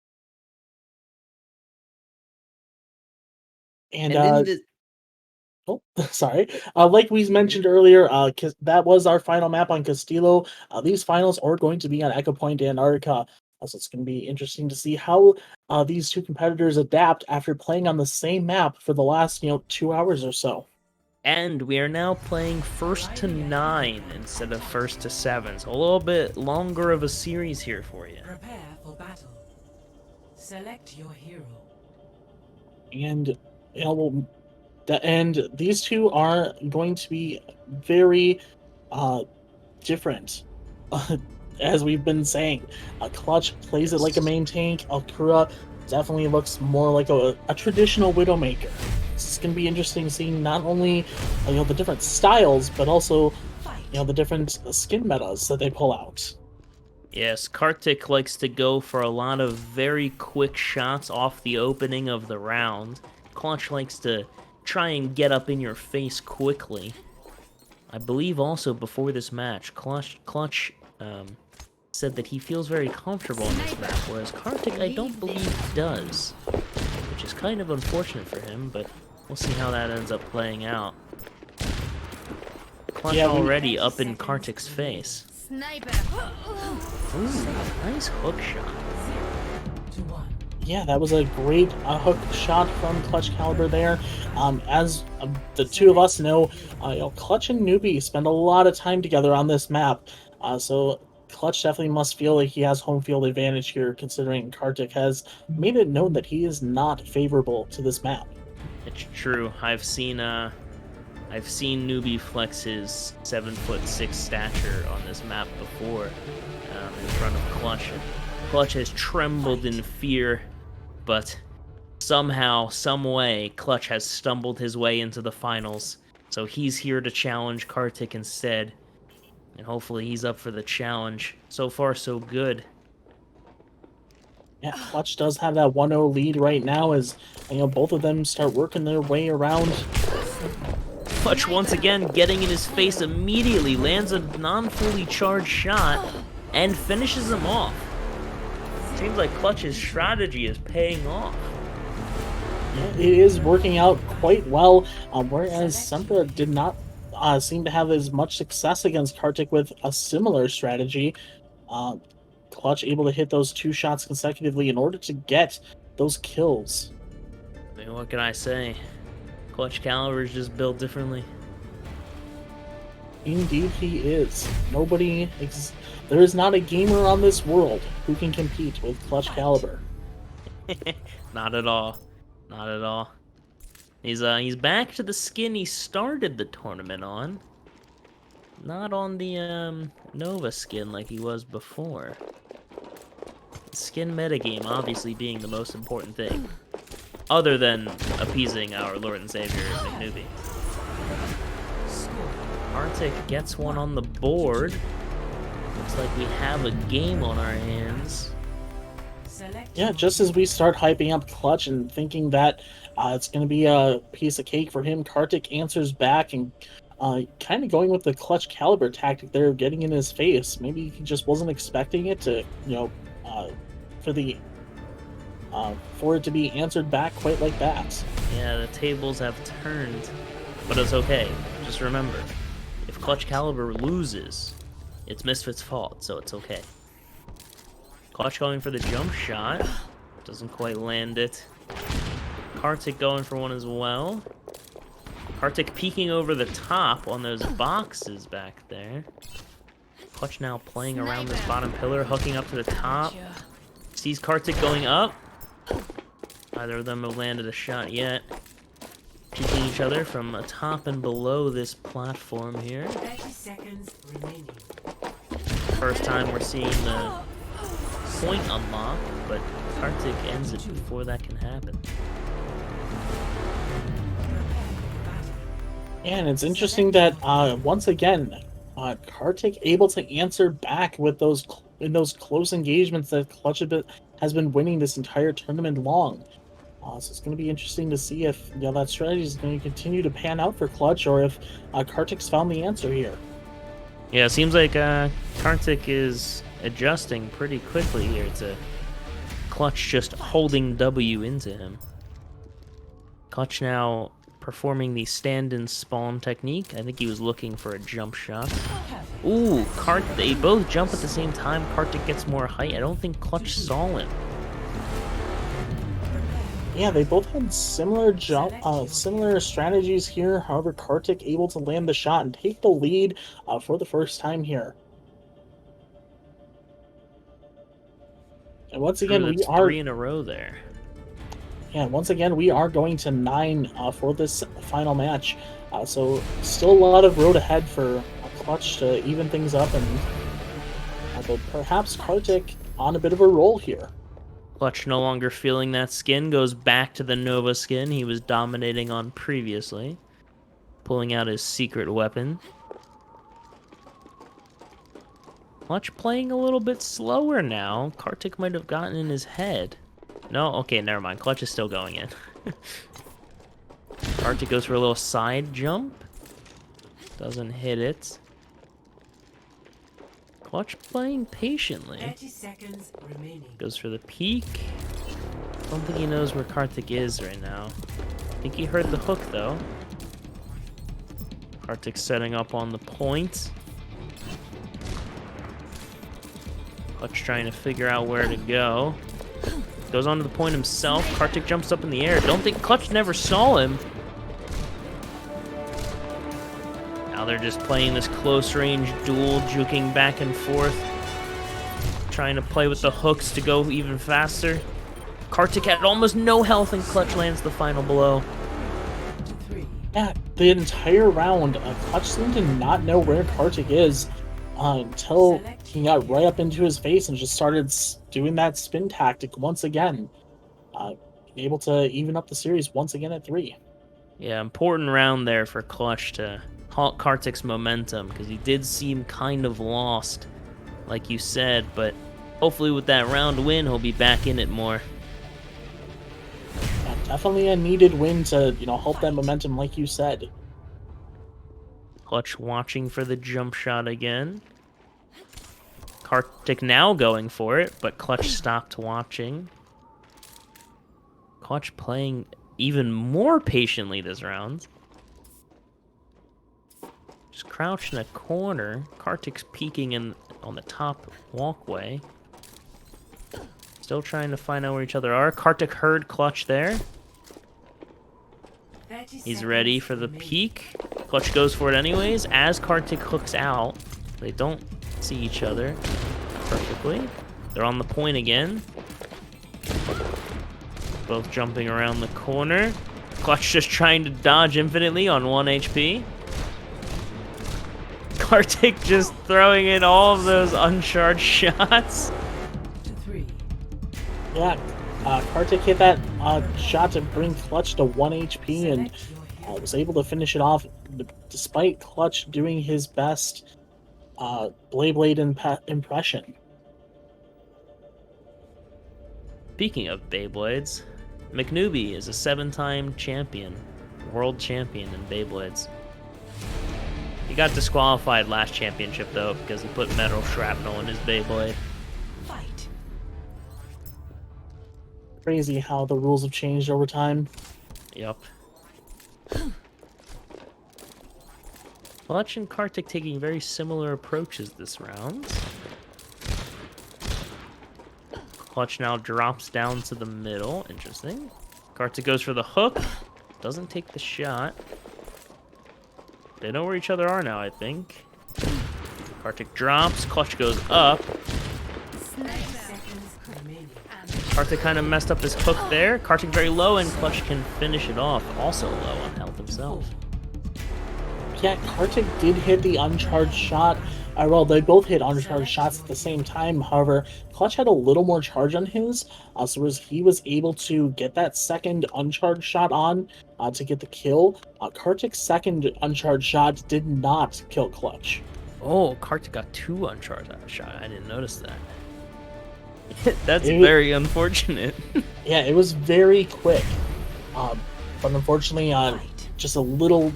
And oh, sorry. Like we mentioned earlier, that was our final map on Castillo. These finals are going to be on Echo Point, Antarctica. So it's going to be interesting to see how these two competitors adapt after playing on the same map for the last, 2 hours or so. And we are now playing first to 9 instead of first to 7. So a little bit longer of a series here for you. Prepare for battle. Select your hero. And and these two are going to be very different. As we've been saying, Clutch plays it like a main tank. Alkura definitely looks more like a traditional Widowmaker. This is going to be interesting seeing not only the different styles, but also the different skin metas that they pull out. Yes, Kartik likes to go for a lot of very quick shots off the opening of the round. Clutch likes to try and get up in your face quickly. I believe also before this match, Clutch said that he feels very comfortable in this map, whereas Kartik I don't believe does, which is kind of unfortunate for him, but we'll see how that ends up playing out. Clutch already up in Kartik's face. Sniper. Ooh, nice hook shot. 0-1. Yeah, that was a great hook shot from Clutch Caliber there. As the two of us know, Clutch and Newbie spend a lot of time together on this map, so Clutch definitely must feel like he has home field advantage here, considering Kartik has made it known that he is not favorable to this map. It's true. I've seen Newbie flex his 7'6" stature on this map before, in front of Clutch. Clutch has trembled in fear, but somehow, some way, Clutch has stumbled his way into the finals. So he's here to challenge Kartik instead, and hopefully he's up for the challenge. So far, so good. Yeah, Clutch does have that 1-0 lead right now as both of them start working their way around. Clutch once again getting in his face immediately, lands a non-fully charged shot, and finishes him off. Seems like Clutch's strategy is paying off. Yeah, it is working out quite well, whereas Sempra did not seem to have as much success against Kartik with a similar strategy. Clutch able to hit those 2 shots consecutively in order to get those kills. I mean, what can I say? Clutch Caliber is just built differently. Indeed he is. There is not a gamer on this world who can compete with Clutch Caliber. Not at all. Not at all. He's back to the skin he started the tournament on. Not on the Nova skin like he was before. Skin metagame obviously being the most important thing, other than appeasing our Lord and Savior McNewbie. Kartik gets one on the board. Looks like we have a game on our hands. Yeah, just as we start hyping up Clutch and thinking that it's going to be a piece of cake for him, Kartik answers back and kind of going with the Clutch Caliber tactic there, getting in his face. Maybe he just wasn't expecting it to, for the for it to be answered back quite like that. Yeah, the tables have turned, but it's okay. Just remember, if Clutch Caliber loses, it's Misfit's fault, so it's okay. Clutch going for the jump shot. Doesn't quite land it. Kartik going for one as well. Kartik peeking over the top on those boxes back there. Clutch now playing around this bottom pillar, hooking up to the top. Sees Kartik going up. Neither of them have landed a shot yet. Peeking each other from atop and below this platform here. 30 seconds remaining. First time we're seeing the point unlock, but Kartik ends it before that can happen. And it's interesting that once again, Kartik able to answer back with those close engagements that Clutch has been winning this entire tournament long. So it's going to be interesting to see if that strategy is going to continue to pan out for Clutch, or if Kartik's found the answer here. Yeah, it seems like Kartik is adjusting pretty quickly here to Clutch just holding W into him. Clutch now performing the stand-and spawn technique. I think he was looking for a jump shot. Ooh, they both jump at the same time. Kartik gets more height. I don't think Clutch saw him. Yeah, they both had similar strategies here. However, Kartik able to land the shot and take the lead for the first time here. And once again, we are 3 in a row there. Yeah, once again, we are going to 9 for this final match. So still a lot of road ahead for Clutch to even things up, and but perhaps Kartik on a bit of a roll here. Clutch no longer feeling that skin, goes back to the Nova skin he was dominating on previously. Pulling out his secret weapon. Clutch playing a little bit slower now. Kartik might have gotten in his head. No? Okay, never mind. Clutch is still going in. Kartik goes for a little side jump. Doesn't hit it. Clutch playing patiently. 30 seconds remaining. Goes for the peek. Don't think he knows where Kartik is right now. I think he heard the hook, though. Kartik setting up on the point. Clutch trying to figure out where to go. Goes onto the point himself. Kartik jumps up in the air. Don't think Clutch never saw him. Now they're just playing this close-range duel, juking back and forth. Trying to play with the hooks to go even faster. Kartik had almost no health, and Clutch lands the final blow. Yeah, the entire round, Clutch seemed to not know where Kartik is until he got right up into his face and just started doing that spin tactic once again. Able to even up the series once again at 3. Yeah, important round there for Clutch to halt Kartik's momentum, because he did seem kind of lost, like you said, but hopefully with that round win, he'll be back in it more. Yeah, definitely a needed win to, help that momentum, like you said. Clutch watching for the jump shot again. Kartik now going for it, but Clutch stopped watching. Clutch playing even more patiently this round. Just crouched in a corner. Kartik's peeking on the top walkway. Still trying to find out where each other are. Kartik heard Clutch there. He's ready for the peek. Clutch goes for it anyways. As Kartik hooks out, they don't see each other perfectly. They're on the point again. Both jumping around the corner. Clutch just trying to dodge infinitely on 1 HP. Kartik just throwing in all of those uncharged shots. Yeah, Kartik hit that shot to bring Clutch to 1 HP and was able to finish it off despite Clutch doing his best Blade impression. Speaking of Beyblades, McNewbie is a 7-time champion, world champion in Beyblades. He got disqualified last championship though because he put metal shrapnel in his Beyblade. Fight. Crazy how the rules have changed over time. Yep. Clutch and Kartik taking very similar approaches this round. Clutch now drops down to the middle. Interesting. Kartik goes for the hook. Doesn't take the shot. They know where each other are now, I think. Kartik drops. Clutch goes up. 30 seconds remaining. Kartik kind of messed up his hook there. Kartik very low, and Clutch can finish it off. Also low on health himself. Yeah, Kartik did hit the uncharged shot. Well, they both hit uncharged shots at the same time. However, Clutch had a little more charge on his, he was able to get that second uncharged shot on to get the kill. Kartik's second uncharged shot did not kill Clutch. Oh, Kartik got 2 uncharged shot. I didn't notice that. That's very unfortunate. Yeah, it was very quick. But unfortunately, just a little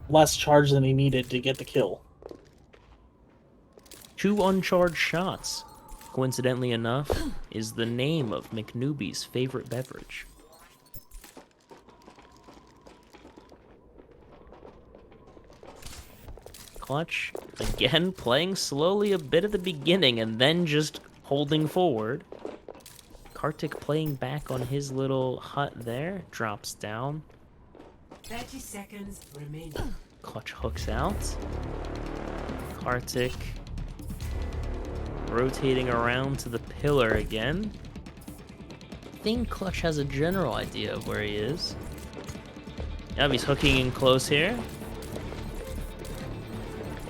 less charge than he needed to get the kill. 2 uncharged shots, coincidentally enough, is the name of McNewbie's favorite beverage. Clutch, again, playing slowly a bit at the beginning and then just holding forward. Kartik playing back on his little hut there, drops down. 30 seconds remaining. Clutch hooks out. Kartik rotating around to the pillar again. I think Clutch has a general idea of where he is. Yep, he's hooking in close here.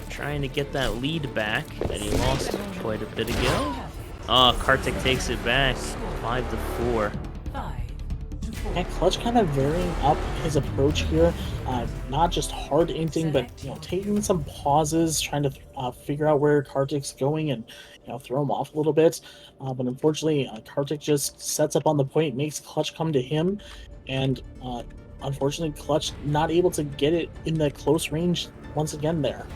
Trying to get that lead back that he lost quite a bit ago. Oh, Kartik takes it back. 5-4. 5 to 4. Yeah, Clutch kind of varying up his approach here. Not just hard inting, but taking some pauses, trying to figure out where Kartik's going and throw him off a little bit. But unfortunately, Kartik just sets up on the point, makes Clutch come to him, and unfortunately, Clutch not able to get it in the close range once again there.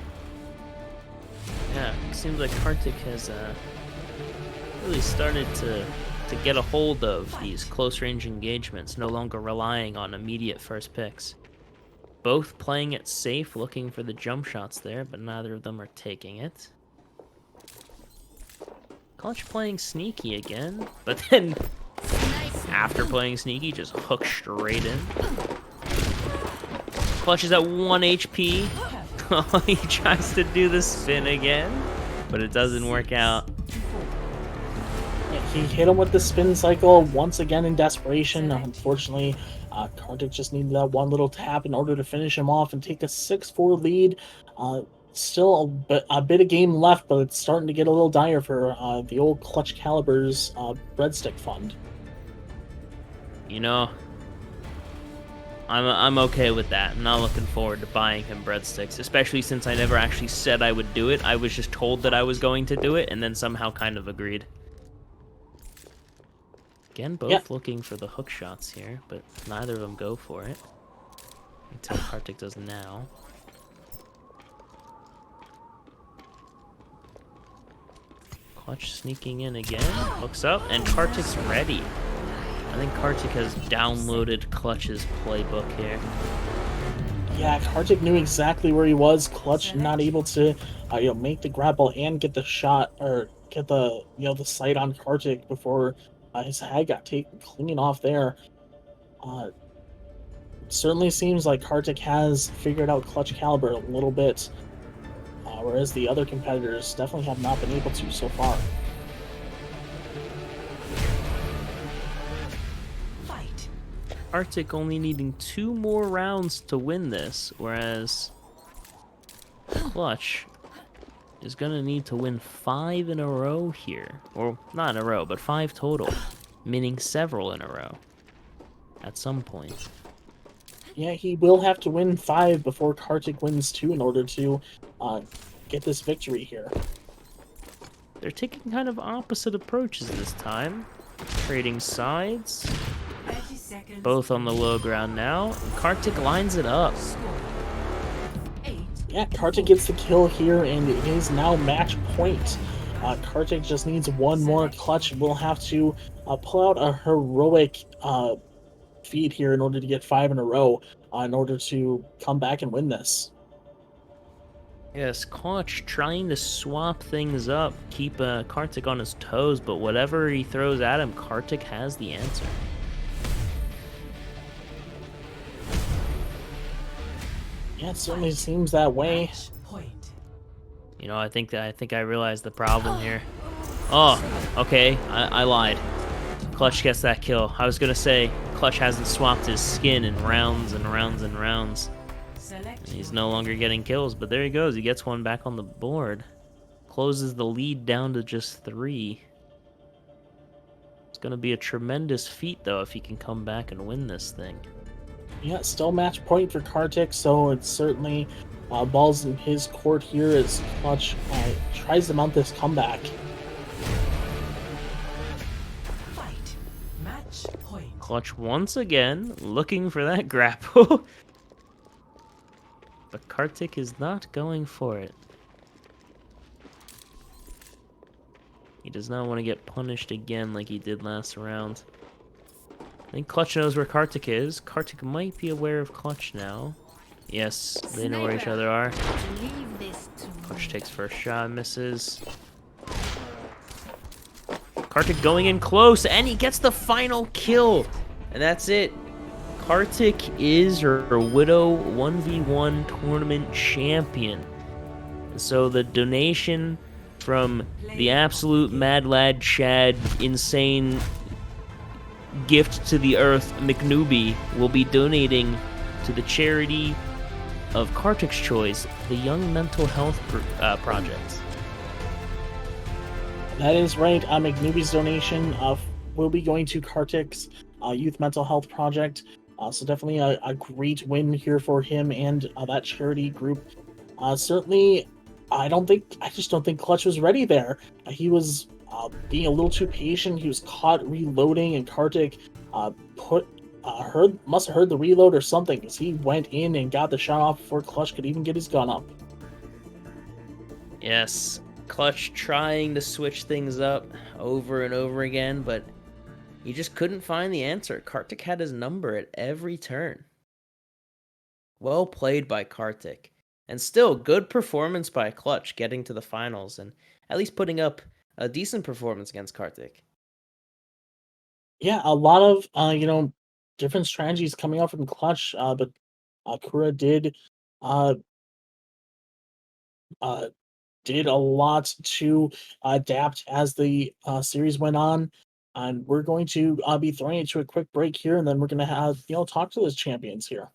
Yeah, it seems like Kartik has really started to get a hold of these close-range engagements, no longer relying on immediate first picks. Both playing it safe, looking for the jump shots there, but neither of them are taking it. Clutch playing sneaky again, but then after playing sneaky, just hook straight in. Clutch is at 1 HP. He tries to do the spin again, but it doesn't work out. He hit him with the spin cycle once again in desperation. Unfortunately, Kartik just needed that one little tap in order to finish him off and take a 6-4 lead. Still a bit of game left, but it's starting to get a little dire for the old Clutch Caliber's breadstick fund. I'm okay with that. I'm not looking forward to buying him breadsticks, especially since I never actually said I would do it. I was just told that I was going to do it, and then somehow kind of agreed. Again, both looking for the hook shots here, but neither of them go for it. Until Kartik does now. Clutch sneaking in again, hooks up, and Kartik's ready. I think Kartik has downloaded Clutch's playbook here. Yeah, Kartik knew exactly where he was. Clutch not able to make the grapple and get the shot, or get the the sight on Kartik before his head got taken clean off there. Certainly seems like Kartik has figured out Clutch Caliber a little bit, whereas the other competitors definitely have not been able to so far. Fight. Kartik only needing 2 more rounds to win this, whereas Clutch is gonna need to win 5 in a row here. Or, not in a row, but 5 total. Meaning several in a row. At some point. Yeah, he will have to win 5 before Kartik wins 2 in order to get this victory here. They're taking kind of opposite approaches this time. Trading sides. 30 seconds. Both on the low ground now. And Kartik lines it up. Score. 8. Yeah, Kartik gets the kill here, and it is now match point. Kartik just needs one more clutch. We'll have to pull out a heroic feat here in order to get 5 in a row, in order to come back and win this. Yes, Clutch trying to swap things up, keep Kartik on his toes, but whatever he throws at him, Kartik has the answer. Yeah, it certainly seems that way. Match point. You know, I think I realized the problem here. Oh, okay, I lied. Clutch gets that kill. I was gonna say Clutch hasn't swapped his skin in rounds and rounds and rounds. Select He's your no longer getting kills, but there he goes. He gets one back on the board. Closes the lead down to just 3. It's going to be a tremendous feat, though, if he can come back and win this thing. Yeah, still match point for Kartik, so it's certainly balls in his court here as Clutch tries to mount this comeback. fight. Match point. Clutch once again looking for that grapple. But Kartik is not going for it. He does not want to get punished again like he did last round. I think Clutch knows where Kartik is. Kartik might be aware of Clutch now. Yes, they know where each other are. Leave this to Clutch me. takes first shot, misses. Kartik going in close, and he gets the final kill. And that's it. Kartik is our Widow 1v1 tournament champion. So the donation from the absolute mad lad Chad insane gift to the earth McNoobie will be donating to the charity of Kartik's choice, the Young Mental Health Project. That is right. McNoobie's donation will be going to Kartik's Youth Mental Health Project. So definitely a great win here for him and that charity group. Certainly, I just don't think Clutch was ready there. He was being a little too patient. He was caught reloading, and Kartik must have heard the reload or something, because he went in and got the shot off before Clutch could even get his gun up. Yes, Clutch trying to switch things up over and over again, but he just couldn't find the answer. Kartik had his number at every turn. Well played by Kartik. And still, good performance by Clutch getting to the finals and at least putting up a decent performance against Kartik. Yeah, a lot of different strategies coming out from Clutch, but Kura uh, uh, did a lot to adapt as the series went on. And we're going to be throwing it to a quick break here, and then we're going to have talk to those champions here.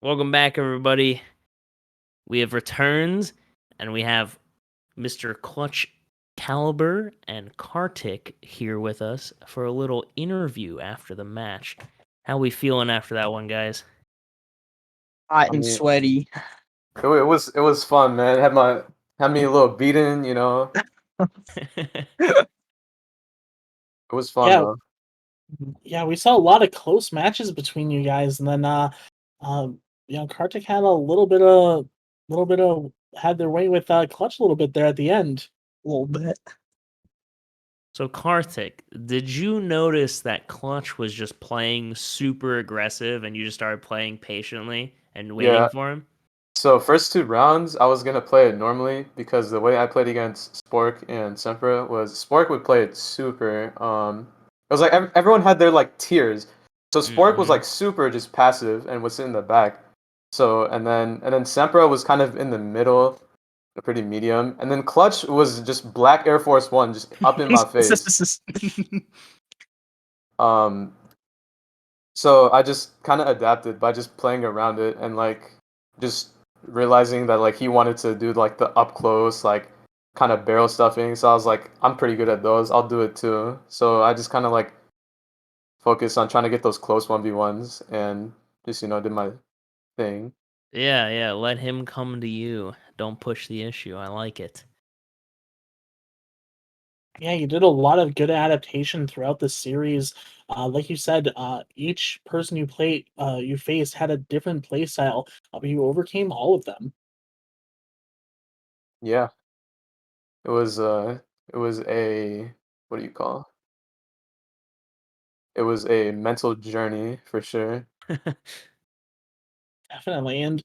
Welcome back, everybody. We have returns, and we have Mr. Clutch Caliber and Kartik here with us for a little interview after the match. How we feeling after that one, guys? Hot I and mean, sweaty. it was fun, man. Had me a little beaten, you know. It was fun Yeah, though. yeah, we saw a lot of close matches between you guys, and then Kartik had a little bit of had their way with Clutch a little bit there at the end. A little bit. So, Kartik, did you notice that Clutch was just playing super aggressive and you just started playing patiently and waiting Yeah. for him? So first 2 rounds, I was gonna play it normally because the way I played against Spork and Sempra was Spork would play it super. It was like everyone had their like tiers. So Spork was Mhm. like super just passive and would sit in the back. So and then Sempra was kind of in the middle, pretty medium, and then Clutch was just Black Air Force One, just up in my face. Um, so I just kind of adapted by just playing around it and like just realizing that like he wanted to do like the up close like kind of barrel stuffing. So I was like, I'm pretty good at those. I'll do it too. So I just kind of like focused on trying to get those close 1v1s and just did my thing. Yeah, let him come to you. Don't push the issue. I like it. Yeah, you did a lot of good adaptation throughout the series. Like you said, each person you faced had a different play style, but you overcame all of them. Yeah, it was it was a what do you call? It was a mental journey for sure. Definitely. And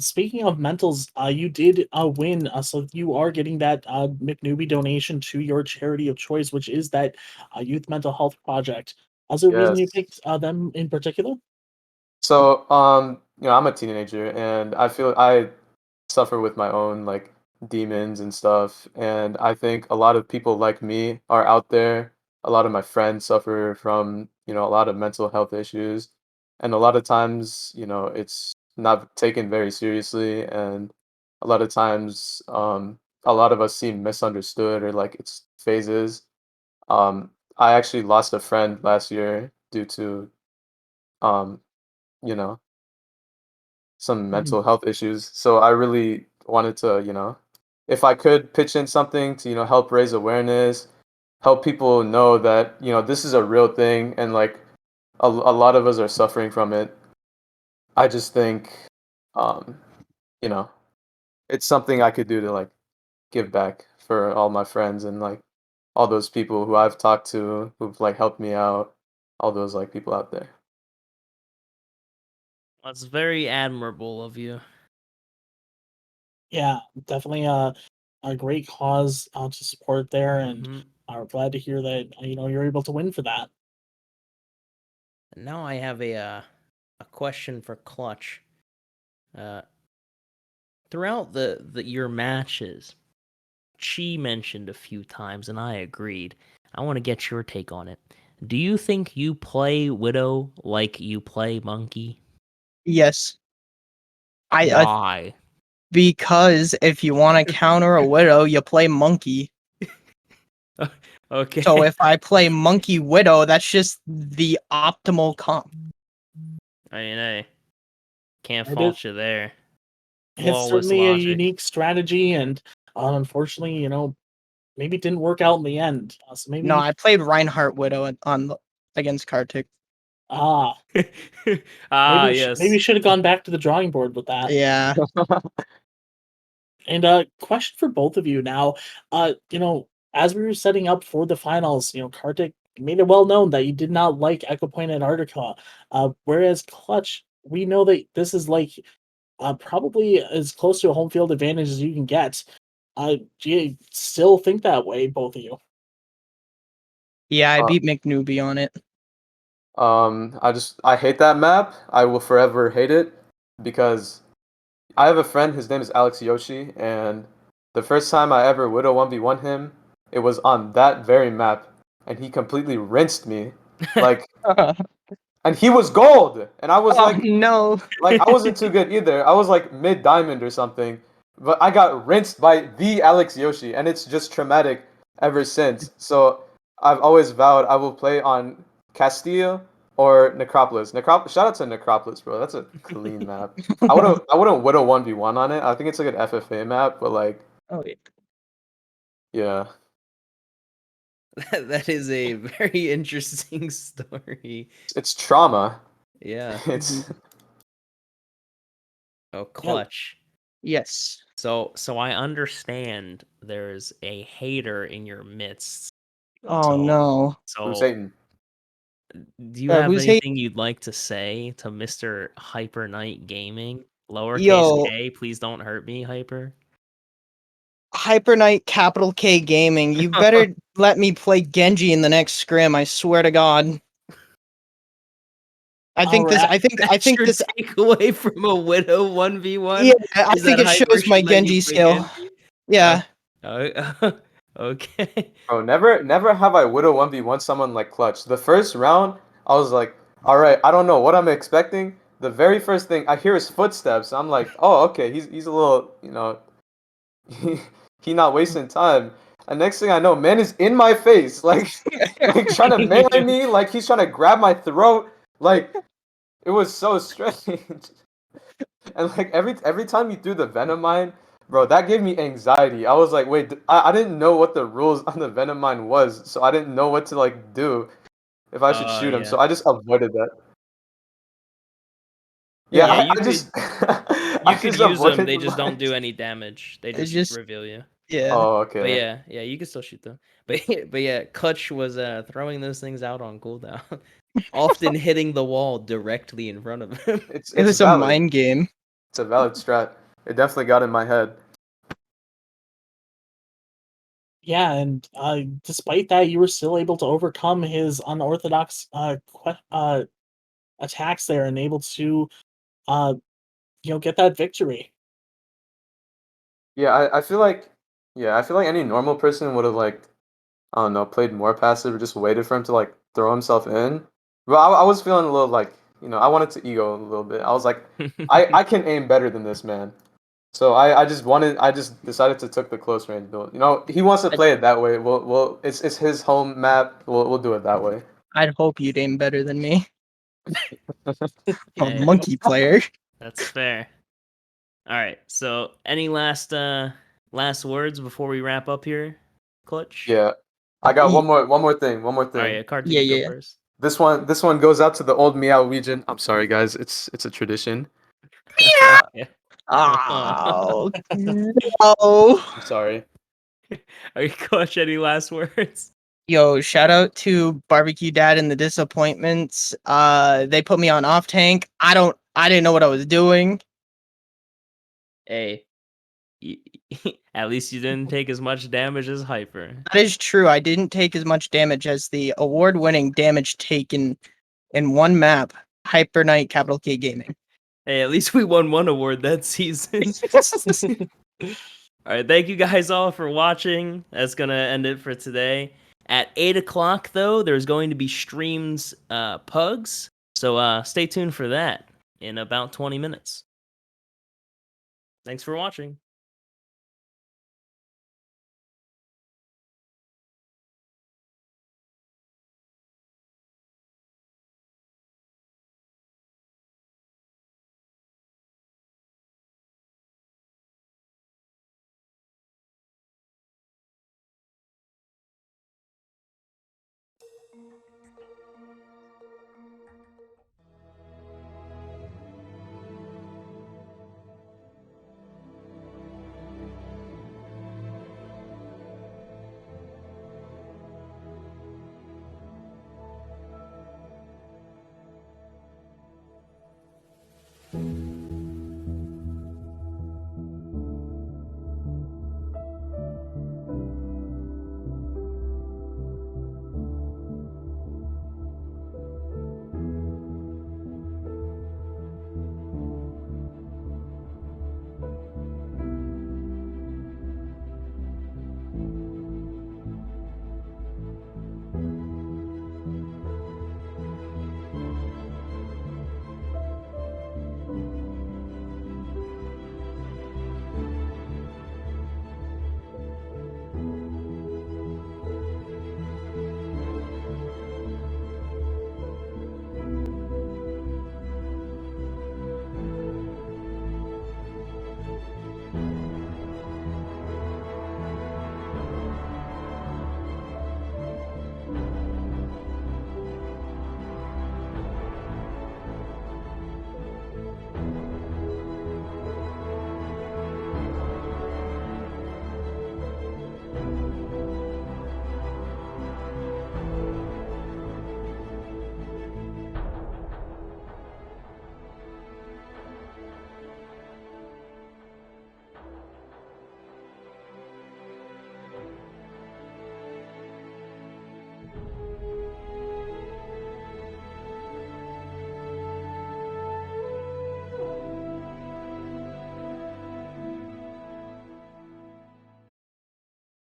speaking of mentals, you did win. So you are getting that McNewbie donation to your charity of choice, which is that Youth Mental Health Project. Was there a reason you Yes. picked them in particular? So, I'm a teenager and I feel I suffer with my own like demons and stuff. And I think a lot of people like me are out there. A lot of my friends suffer from, a lot of mental health issues. And a lot of times, it's not taken very seriously. And a lot of times, a lot of us seem misunderstood or like it's phases. I actually lost a friend last year due to, um, you know, some Mhm. mental health issues. So I really wanted to, if I could pitch in something to, help raise awareness, help people know that, this is a real thing and like a lot of us are suffering from it. I just think, um, you know, it's something I could do to like give back for all my friends and like all those people who I've talked to who've like helped me out, all those like people out there. That's very admirable of you. Yeah, definitely a great cause to support there, and Mhm. I'm glad to hear that you're able to win for that. And now I have a question for Clutch. Uh, throughout your matches, Chi mentioned a few times, and I agreed. I want to get your take on it. Do you think you play Widow like you play Monkey? Yes. I Why? because if you want to counter a widow, you play monkey. Okay. So if I play monkey widow, that's just the optimal comp. I mean, I can't It is, fault you there. it's Flawless certainly a logic. unique strategy, and unfortunately, maybe it didn't work out in the end. So No, maybe I played Reinhardt widow against Kartik. ah Ah, maybe we yes. should have gone back to the drawing board with that. Yeah. And question for both of you now. As we were setting up for the finals, Kartik made it well known that you did not like Echo Point Antarctica. Whereas Clutch, we know that this is like probably as close to a home field advantage as you can get. Do you still think that way, both of you? Yeah, I Uh, beat McNewbie on it. I hate that map. I will forever hate it because I have a friend, his name is Alex Yoshi, and the first time I ever Widow 1v1 him, it was on that very map, and he completely rinsed me. Like, and he was gold, and I was Oh like, no. I wasn't too good either. I was like mid diamond or something, but I got rinsed by the Alex Yoshi, and it's just traumatic ever since. So I've always vowed I will play on Castile or Necropolis. Shout out to Necropolis, bro. That's a clean map. I wouldn't Widow 1v1 on it. I think it's like an FFA map, but like, Oh, yeah. yeah. That is a very interesting story. It's trauma. Yeah. It's Oh, clutch. Yes. So I understand there's a hater in your midst. Oh So no. who's so Satan. do you have Who's hate? anything you'd like to say to Mr. Hyper Knight Gaming? Lowercase Yo, k, please don't hurt me, Hyper. Hyper Knight capital K Gaming. You better let me play Genji in the next scrim. I swear to God. I think this. Alright. I think. I That's think your this. takeaway from a Widow 1v1? Yeah, I Is think that it Hyper shows my should let you Genji play skill. Genji? Yeah. Okay. Bro, never have I Widow 1v1 someone like Clutch. The first round, I was like, alright, I don't know what I'm expecting. The very first thing, I hear his footsteps. I'm like, oh, okay, he's a little, he, he not wasting time. And next thing I know, man is in my face, like trying to melee me, like he's trying to grab my throat. Like, it was so strange. And like every time you threw the Venom Mine, bro, that gave me anxiety. I was like, wait, I didn't know what the rules on the Venom Mine was, so I didn't know what to like do if I should shoot him. Yeah. So I just avoided that. Yeah, Yeah. Yeah, you I could just you I could just use them, avoided they the just don't do mines. any damage. They It's just just. reveal you. Yeah. Oh, But okay. yeah, you can still shoot them. But but yeah, Clutch was throwing those things out on cooldown, often hitting the wall directly in front of him. It's It it's was a valid. mind game. It's a valid strat. It definitely got in my head. Yeah, and despite that, you were still able to overcome his unorthodox attacks there and able to uh, get that victory. Yeah, I feel like any normal person would have like I don't know, played more passive or just waited for him to like throw himself in. But I was feeling a little like, I wanted to ego a little bit. I was like, I can aim better than this man. So I just decided to took the close range build. He wants to play it that way. It's his home map. We'll do it that way. I'd hope you'd aim better than me. I'm a Hey, monkey player. that's fair. All right. So, any last words before we wrap up here, Clutch? Yeah. I got one more thing. One more All right, thing. yeah, Card, you Yeah, can go yeah. first. This one goes out to the old Meowegian. I'm sorry guys. It's a tradition. Yeah. Oh no. I'm sorry. Are you Clutch? Any last words? Yo, shout out to Barbecue Dad and the Disappointments. They put me on off tank. I didn't know what I was doing. Hey, y- at least you didn't take as much damage as Hyper. That is true. I didn't take as much damage as the award-winning damage taken in one map, Hyper Knight Capital K Gaming. Hey, at least we won one award that season. All right, thank you guys all for watching. That's gonna end it for today. At 8 o'clock, though, there's going to be streams, pugs. So stay tuned for that in about 20 minutes. Thanks for watching.